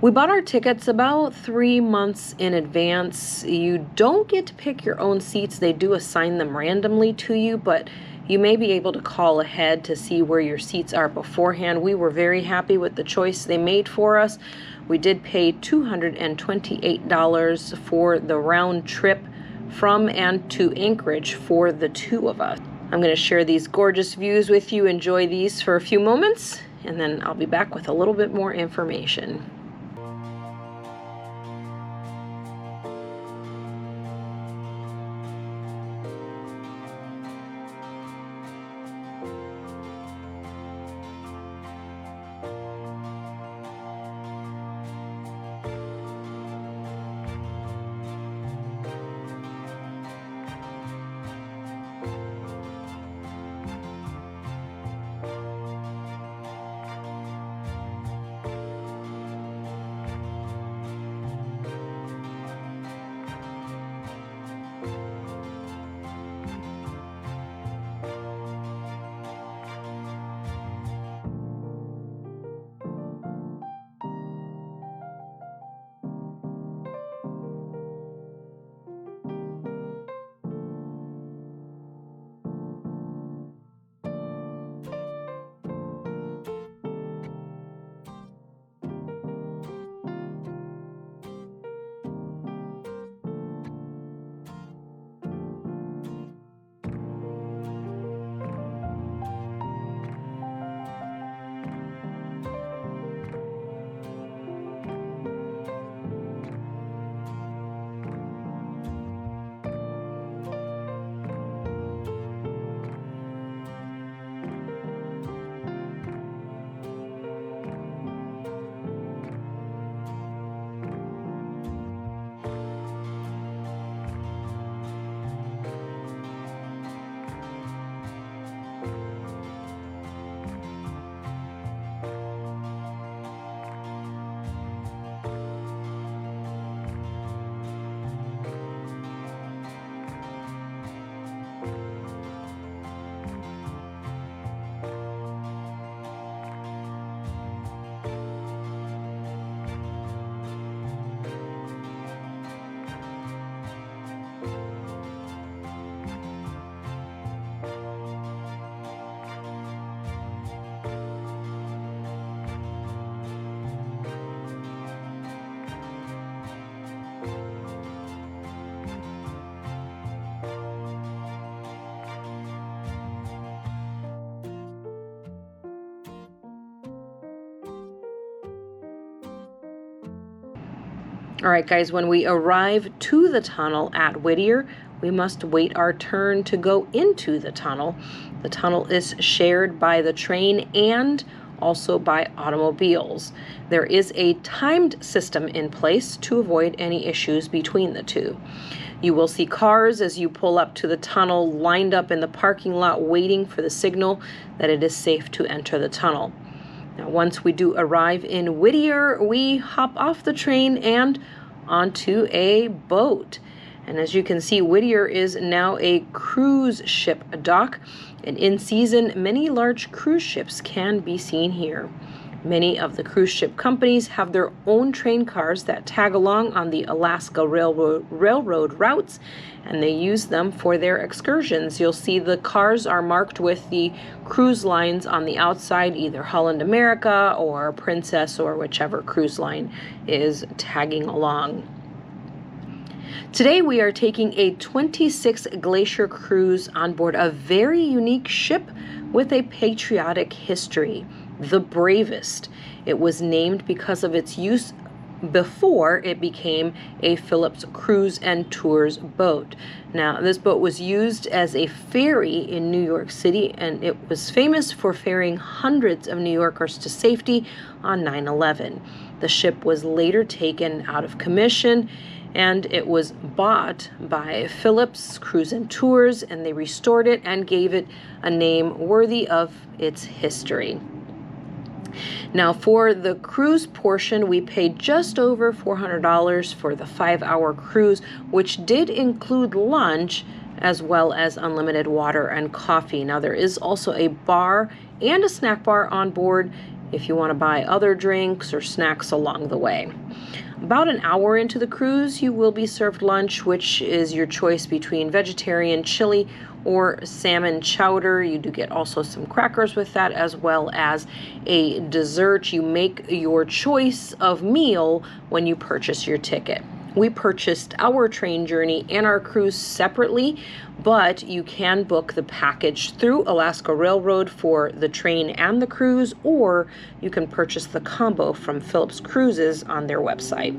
We bought our tickets about 3 months in advance. You don't get to pick your own seats. They do assign them randomly to you, but you may be able to call ahead to see where your seats are beforehand. We were very happy with the choice they made for us. We did pay $228 for the round trip from and to Anchorage for the two of us. I'm going to share these gorgeous views with you. Enjoy these for a few moments, and then I'll be back with a little bit more information. All right, guys, when we arrive to the tunnel at Whittier, we must wait our turn to go into the tunnel. The tunnel is shared by the train and also by automobiles. There is a timed system in place to avoid any issues between the two. You will see cars as you pull up to the tunnel lined up in the parking lot waiting for the signal that it is safe to enter the tunnel. Now, once we do arrive in Whittier, we hop off the train and onto a boat. And as you can see, Whittier is now a cruise ship dock, and in season, many large cruise ships can be seen here. Many of the cruise ship companies have their own train cars that tag along on the Alaska Railroad routes, and they use them for their excursions. You'll see the cars are marked with the cruise lines on the outside, either Holland America or Princess or whichever cruise line is tagging along. Today we are taking a 26 glacier cruise on board a very unique ship with a patriotic history, the Bravest. It was named because of its use before it became a Phillips Cruise and Tours boat. Now, this boat was used as a ferry in New York City, and it was famous for ferrying hundreds of New Yorkers to safety on 9/11. The ship was later taken out of commission, and it was bought by Phillips Cruise and Tours, and they restored it and gave it a name worthy of its history. Now, for the cruise portion, we paid just over $400 for the 5-hour cruise, which did include lunch as well as unlimited water and coffee. Now, there is also a bar and a snack bar on board if you want to buy other drinks or snacks along the way. About an hour into the cruise, you will be served lunch, which is your choice between vegetarian chili or salmon chowder. You do get also some crackers with that, as well as a dessert. You make your choice of meal when you purchase your ticket. We purchased our train journey and our cruise separately, but you can book the package through Alaska Railroad for the train and the cruise, or you can purchase the combo from Phillips Cruises on their website.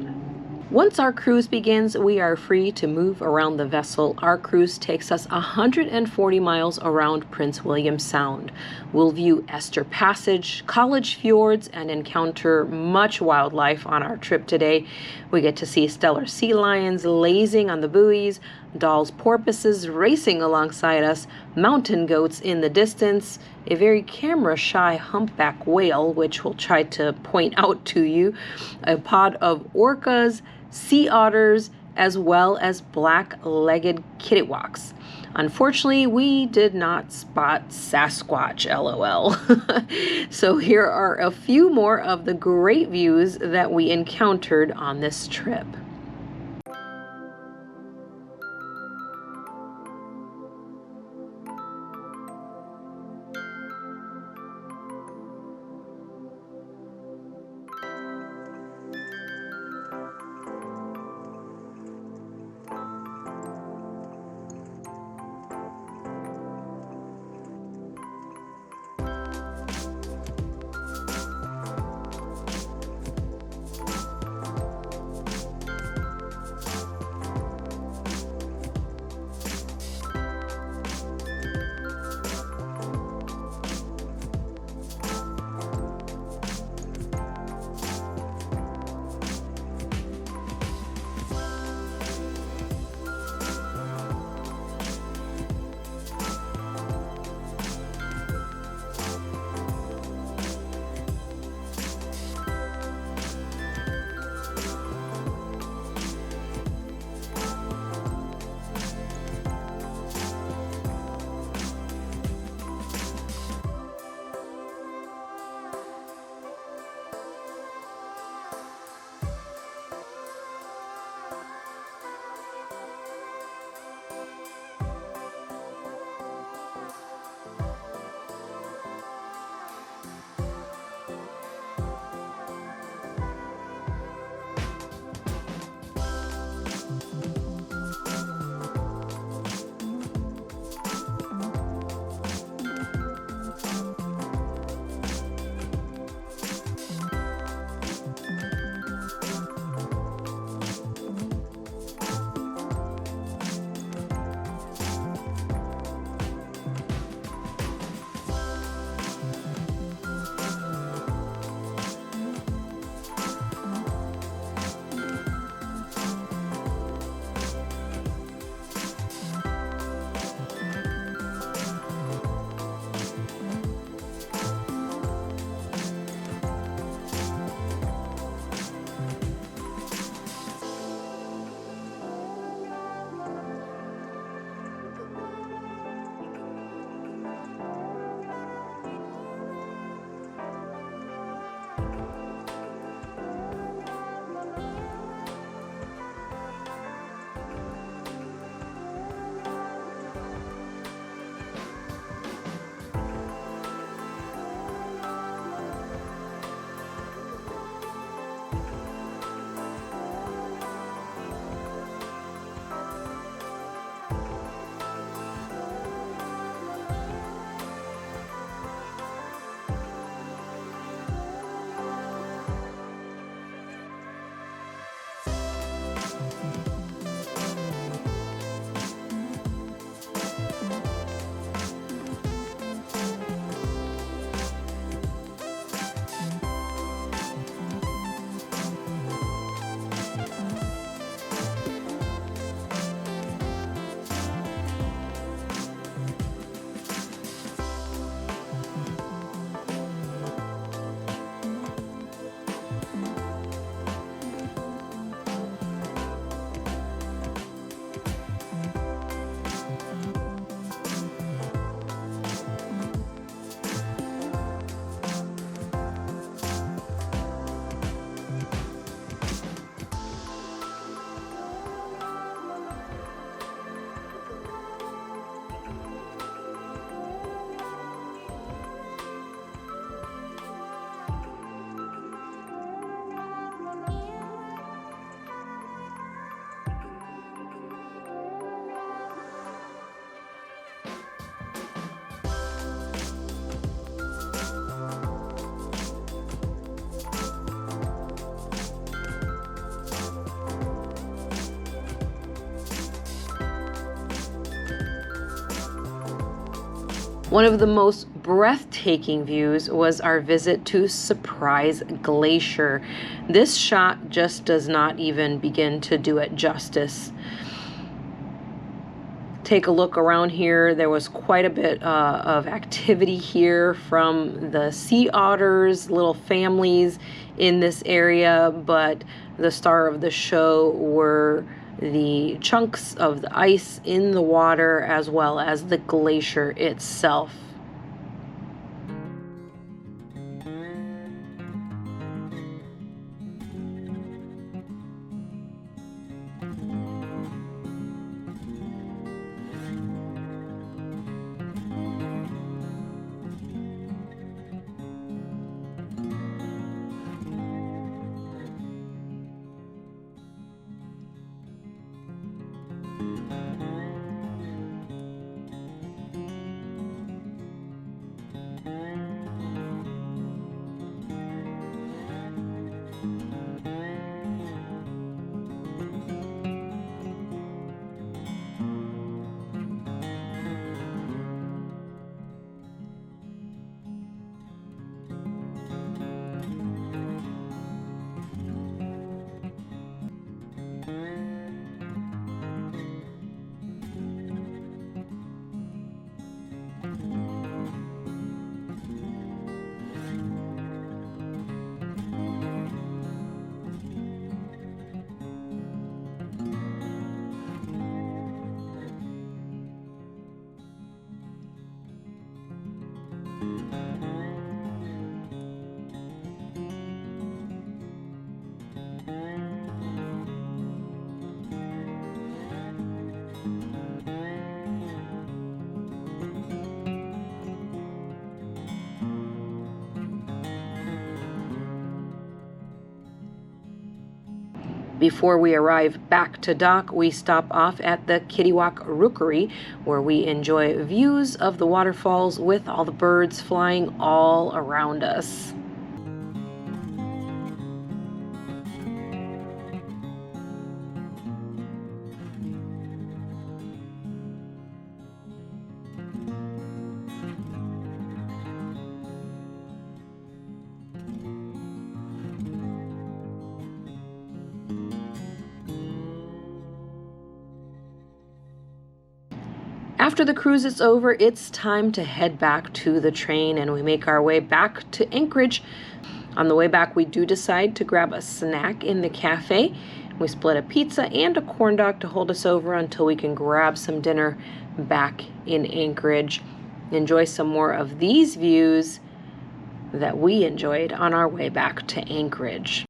Once our cruise begins, we are free to move around the vessel. Our cruise takes us 140 miles around Prince William Sound. We'll view Esther Passage, College Fjords, and encounter much wildlife on our trip today. We get to see stellar sea lions lazing on the buoys, Dall's porpoises racing alongside us, mountain goats in the distance, a very camera-shy humpback whale, which we'll try to point out to you, a pod of orcas, sea otters, as well as black-legged kittiwaks. Unfortunately, we did not spot Sasquatch, LOL. So here are a few more of the great views that we encountered on this trip. One of the most breathtaking views was our visit to Surprise Glacier. This shot just does not even begin to do it justice. Take a look around here. There was quite a bit of activity here from the sea otters, little families in this area, but the star of the show were the chunks of the ice in the water as well as the glacier itself. Before we arrive back to dock, we stop off at the Kittiwak Rookery, where we enjoy views of the waterfalls with all the birds flying all around us. After the cruise is over, it's time to head back to the train, and we make our way back to Anchorage. On the way back, we do decide to grab a snack in the cafe. We split a pizza and a corn dog to hold us over until we can grab some dinner back in Anchorage. Enjoy some more of these views that we enjoyed on our way back to Anchorage.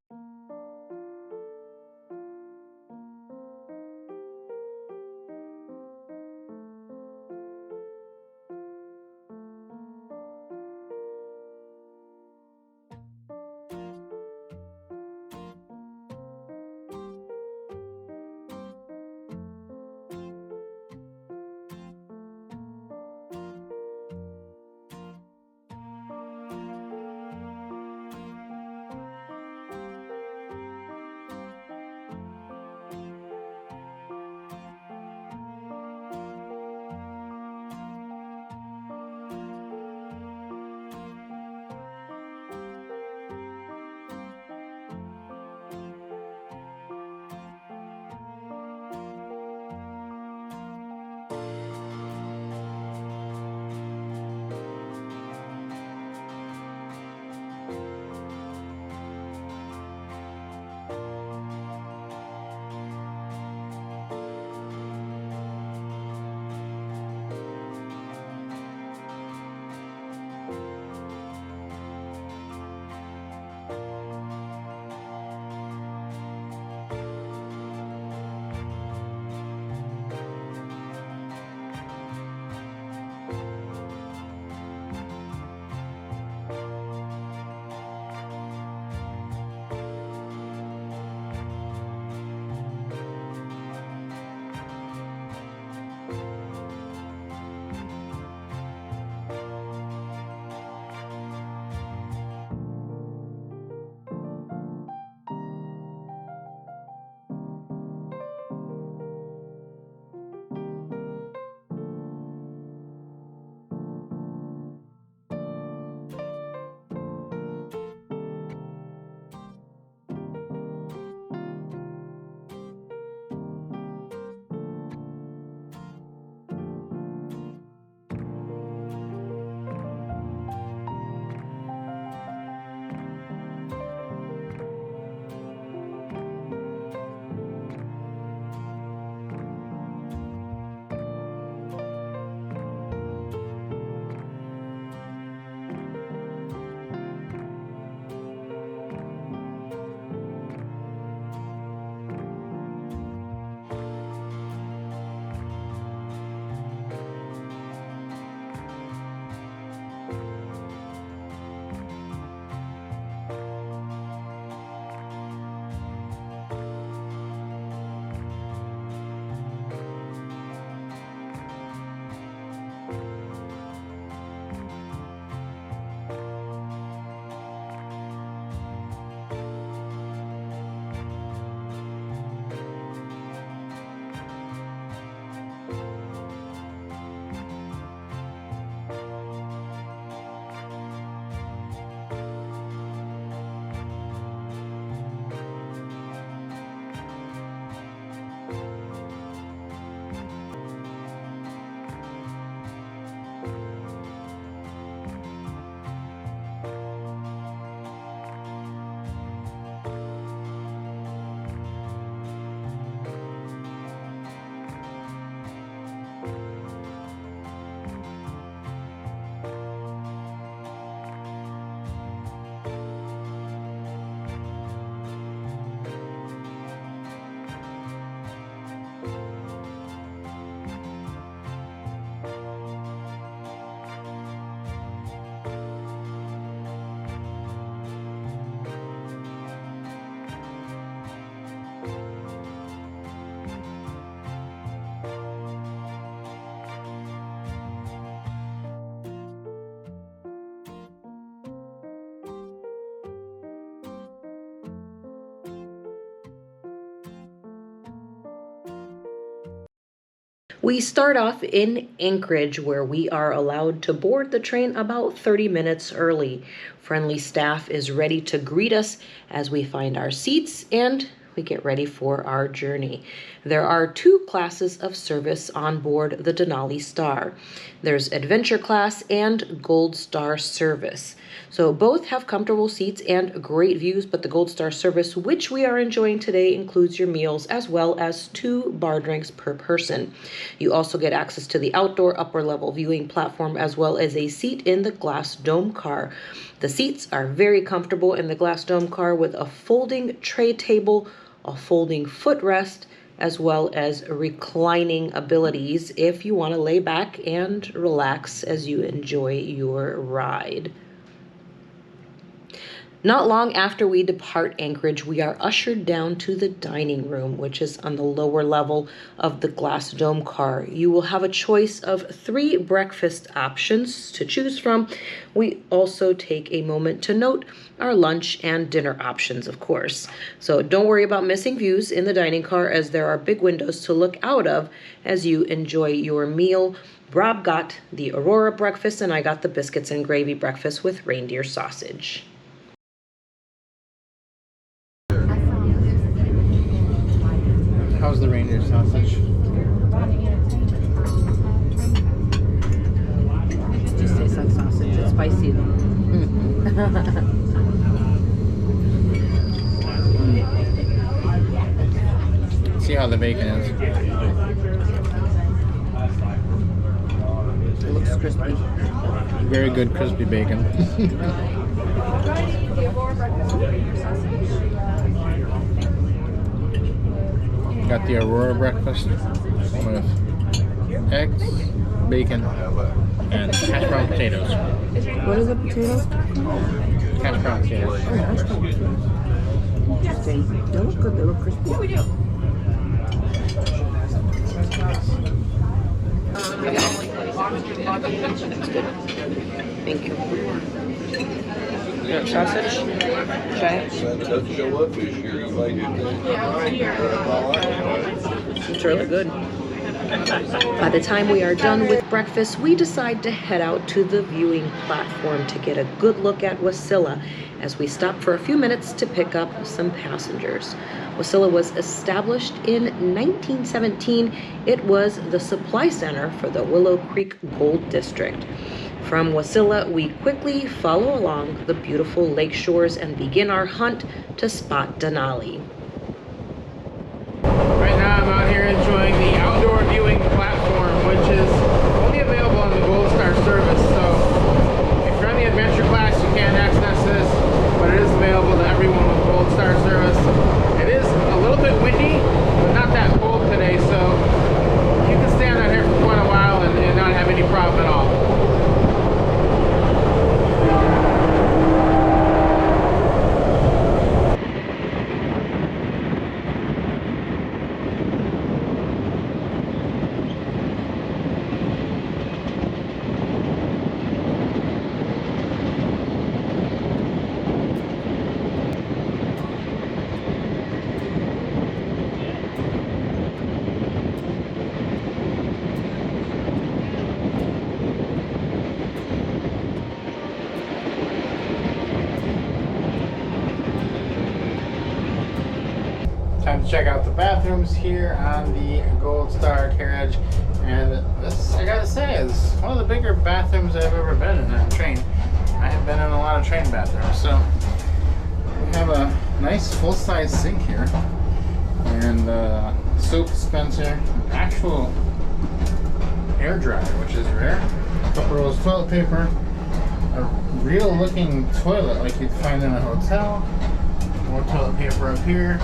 We start off in Anchorage, where we are allowed to board the train about 30 minutes early. Friendly staff is ready to greet us as we find our seats and we get ready for our journey. There are 2 classes of service on board the Denali Star. There's Adventure Class and Gold Star Service. So both have comfortable seats and great views, but the Gold Star Service, which we are enjoying today, includes your meals as well as 2 bar drinks per person. You also get access to the outdoor upper level viewing platform as well as a seat in the glass dome car. The seats are very comfortable in the glass dome car with a folding tray table, a folding footrest, as well as reclining abilities if you want to lay back and relax as you enjoy your ride. Not long after we depart Anchorage, we are ushered down to the dining room, which is on the lower level of the glass dome car. You will have a choice of 3 breakfast options to choose from. We also take a moment to note our lunch and dinner options, of course. So don't worry about missing views in the dining car, as there are big windows to look out of as you enjoy your meal. Rob got the Aurora breakfast and I got the biscuits and gravy breakfast with reindeer sausage.
How's the reindeer sausage?
It just tastes like sausage. It's spicy though.
See how the bacon is.
It looks crispy.
Very good crispy bacon. Got the Aurora breakfast with eggs, bacon, and hash brown potatoes.
What are the potatoes?
Hash brown potatoes.
Interesting. They look good. They look crispy. It's good. Thank you. Sausage? Try it.
Doesn't show up this year. You might do that.
It's really good. By the time we are done with breakfast, we decide to head out to the viewing platform to get a good look at Wasilla as we stop for a few minutes to pick up some passengers. Wasilla was established in 1917. It was the supply center for the Willow Creek Gold District. From Wasilla, we quickly follow along the beautiful lake shores and begin our hunt to spot Denali.
Right now I'm out here enjoying the outdoor viewing platform, which is only available on the Gold Star service. So if you're on the adventure class, you can't access this, but it is available to everyone with Gold Star service. It is a little bit windy, but not that cold today, so you can stand out here for quite a while and not have any problem at all. Time to check out the bathrooms here on the Gold Star carriage, and this, I gotta say, is one of the bigger bathrooms I've ever been in a train. I have been in a lot of train bathrooms, so we have a nice full-size sink here, and soap dispenser, an actual air dryer, which is rare, a couple rolls of toilet paper, a real-looking toilet like you'd find in a hotel, more toilet paper up here,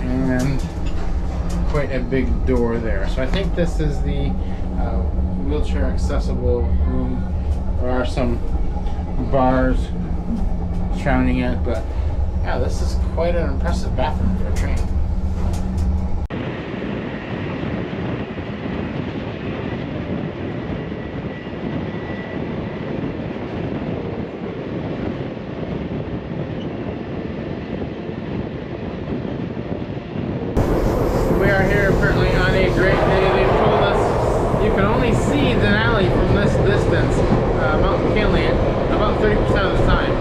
and quite a big door there. So I think this is the wheelchair accessible room. There are some bars surrounding it, but yeah, this is quite an impressive bathroom for a train. We are here currently on a great day. They've told us You can only see Denali from this distance, Mount McKinley, about 30% of the time.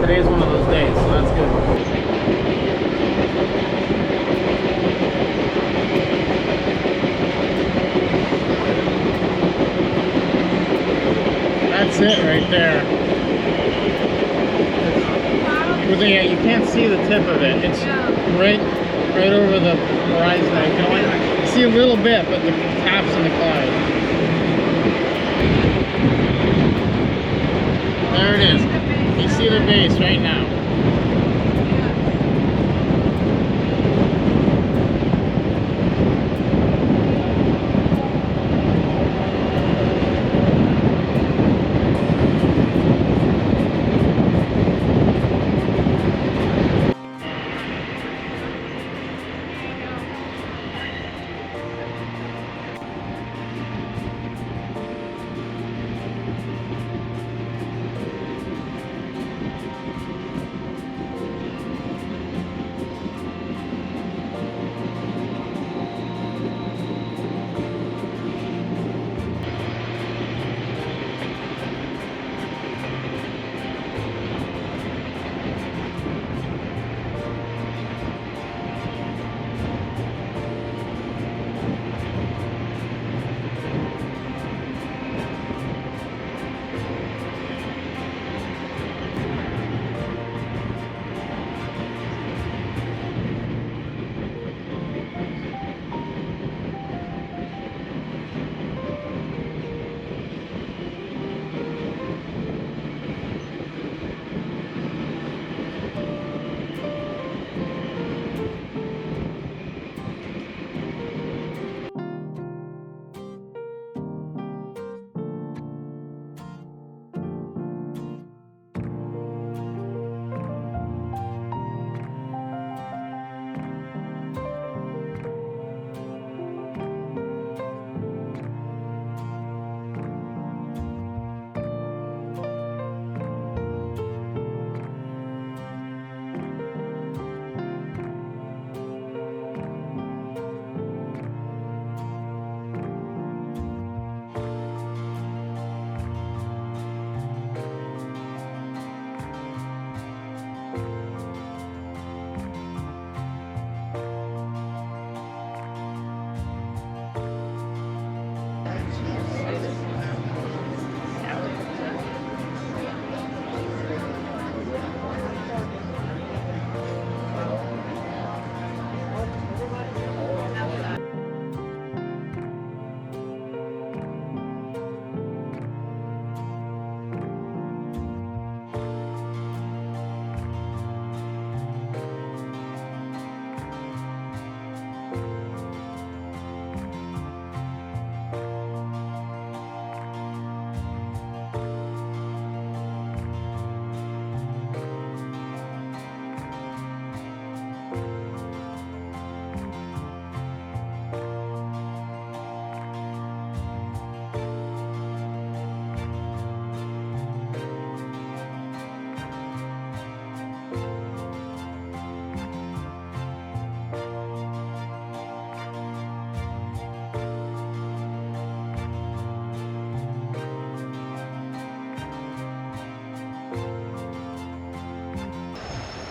Today's one of those days, so that's good. That's it right there. Yeah, you can't see the tip of it. It's right over the horizon. You can only see a little bit, but the top's in the cloud. There it is. You see the base right now.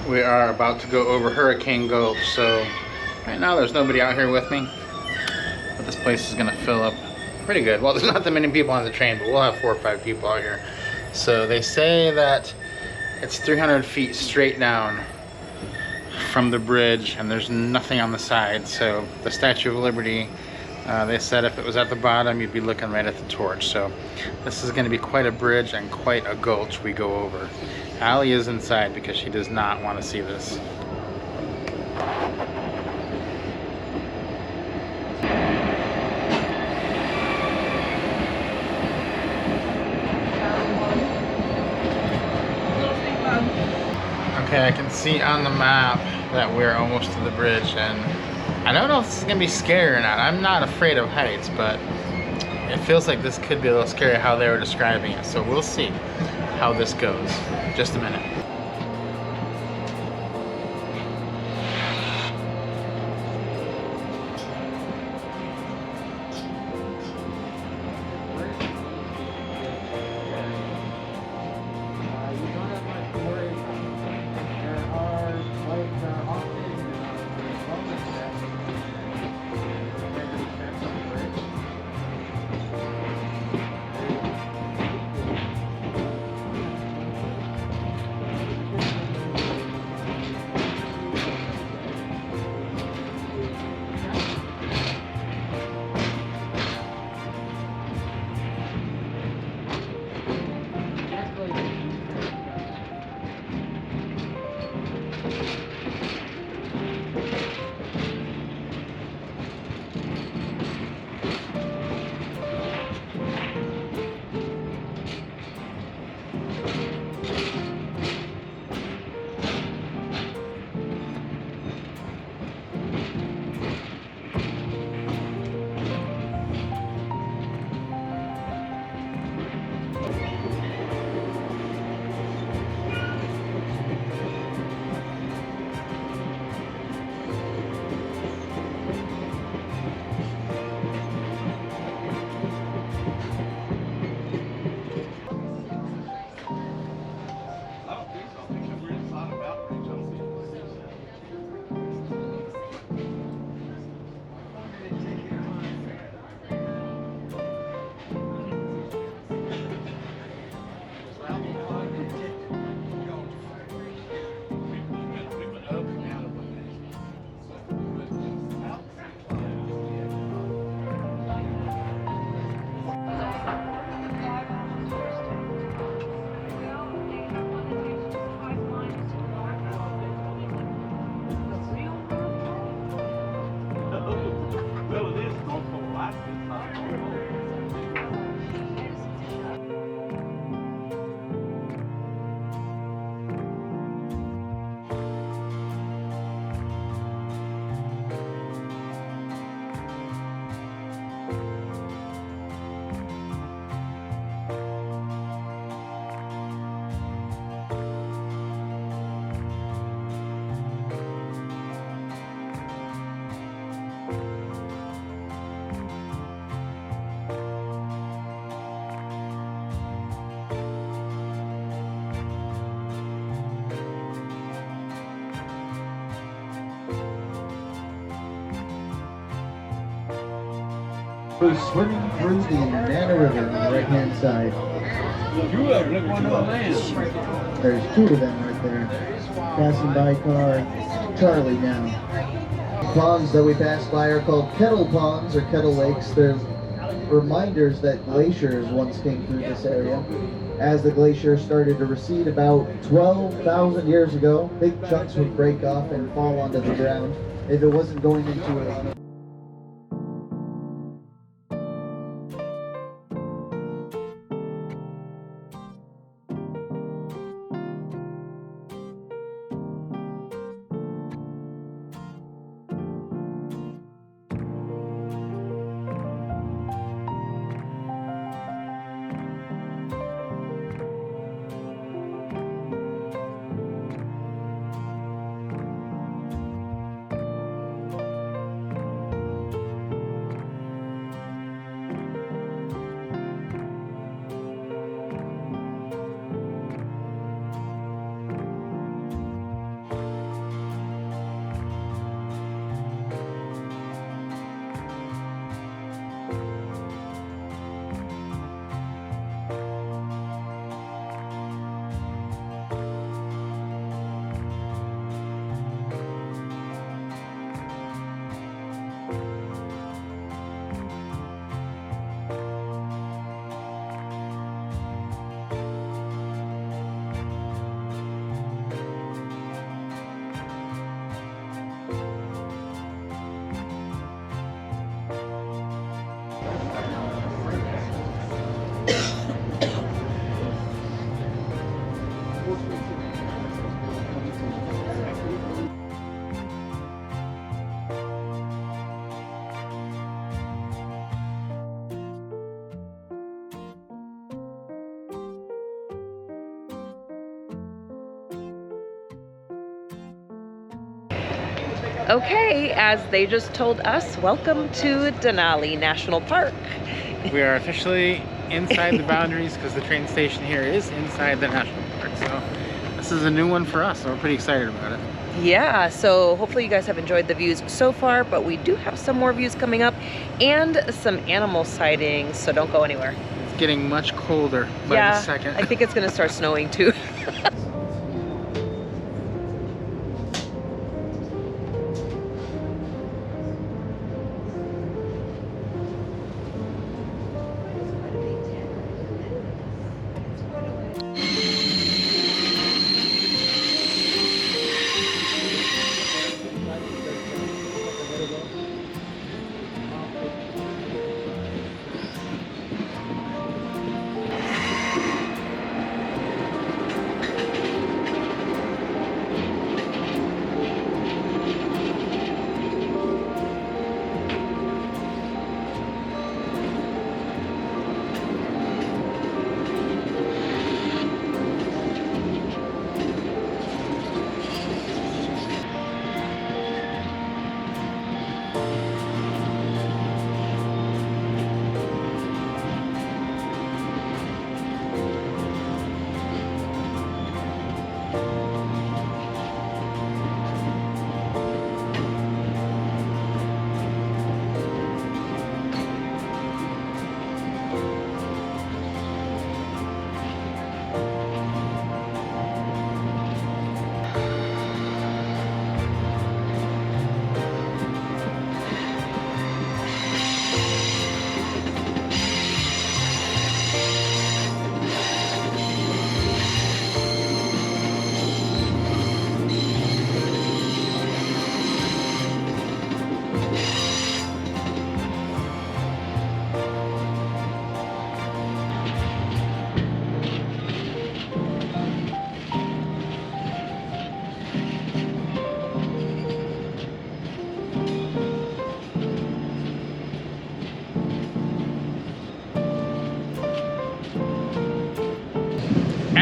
We are about to go over Hurricane Gulch, so right now there's nobody out here with me, but this place is gonna fill up pretty good. Well, there's not that many people on the train, but we'll have 4 or 5 people out here. So they say that it's 300 feet straight down from the bridge and there's nothing on the side. So the Statue of Liberty, they said if it was at the bottom, you'd be looking right at the torch. So this is gonna be quite a bridge and quite a gulch we go over. Allie is inside because she does not want to see this. Okay, I can see on the map that we're almost to the bridge, and I don't know if this is gonna be scary or not. I'm not afraid of heights, but it feels like this could be a little scary how they were describing it. So we'll see how this goes. Just a minute.
We're swimming through the Nana River on the right-hand side. There's two of them right there. Passing by car Charlie now. Ponds that we passed by are called kettle ponds or kettle lakes. They're reminders that glaciers once came through this area. As the glacier started to recede about 12,000 years ago, big chunks would break off and fall onto the ground if it wasn't going into a
Okay, as they just told us, welcome to Denali National Park.
We are officially inside the boundaries because the train station here is inside the national park. So this is a new one for us, so we're pretty excited about it.
Yeah, so hopefully you guys have enjoyed the views so far, but we do have some more views coming up and some animal sightings, so don't go anywhere.
It's getting much colder by the second.
I think it's gonna start snowing too.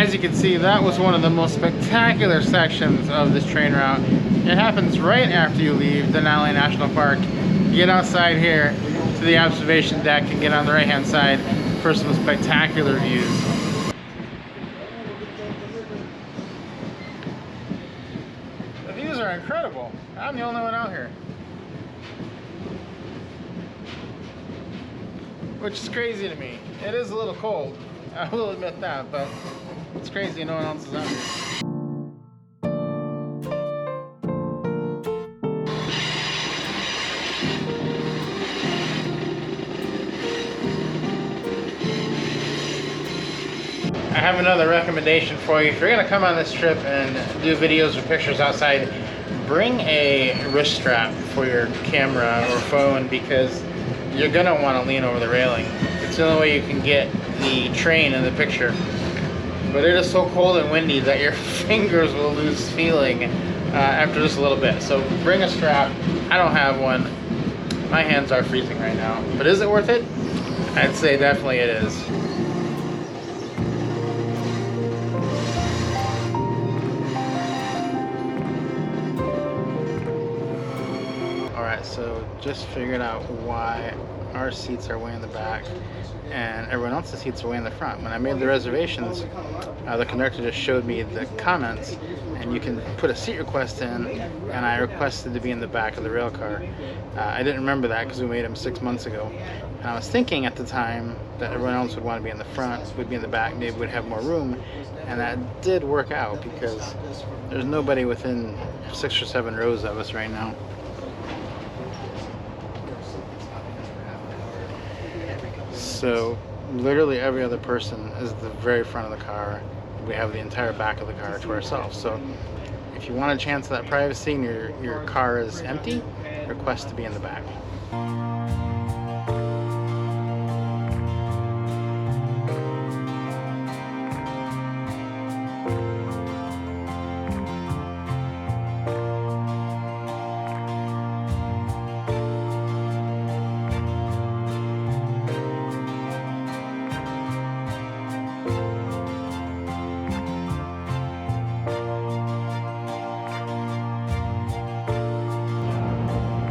As you can see, that was one of the most spectacular sections of this train route. It happens right after you leave Denali National Park. You get outside here to the observation deck and get on the right hand side for some spectacular views. The views are incredible. I'm the only one out here. which is crazy to me. It is a little cold, I will admit that, but it's crazy no one else is out here. I have another recommendation for you. If you're gonna come on this trip and do videos or pictures outside, bring a wrist strap for your camera or phone, because you're gonna wanna lean over the railing. It's the only way you can get the train in the picture. But it is so cold and windy that your fingers will lose feeling after just a little bit. So bring a strap. I don't have one. My hands are freezing right now. But is it worth it? I'd say definitely it is. So just figured out why our seats are way in the back and everyone else's seats are way in the front. When I made the reservations, the conductor just showed me the comments, and you can put a seat request in, and I requested to be in the back of the rail car. I didn't remember that because we made them 6 months ago, and I was thinking at the time that everyone else would want to be in the front, we'd be in the back, maybe we'd have more room, and that did work out because there's nobody within 6 or 7 rows of us right now. So literally every other person is at the very front of the car. We have the entire back of the car to ourselves. So if you want a chance of that privacy and your car is empty, request to be in the back.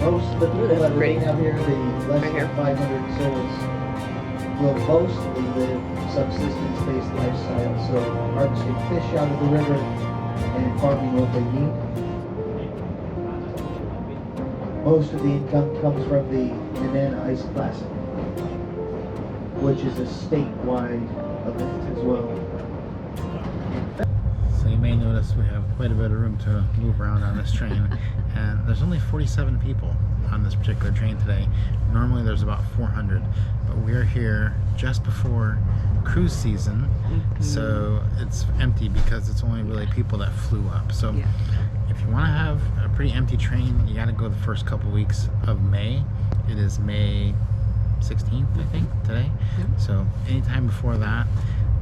Most of the people that are living out here, the less than 500 souls, will mostly live subsistence-based lifestyle. So harvesting fish out of the river and farming what they eat. Most of the income comes from the Banana Ice Classic, which is a statewide event as well.
So you may notice we have quite a bit of room to move around on this train, and there's only 47 people on this particular train today. Normally there's about 400, but we're here just before cruise season, so it's empty because it's only really people that flew up. So if you want to have a pretty empty train, you got to go the first couple weeks of May. It is May 16th, I think, today. So anytime before that,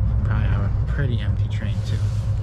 you'll probably have a pretty empty train too.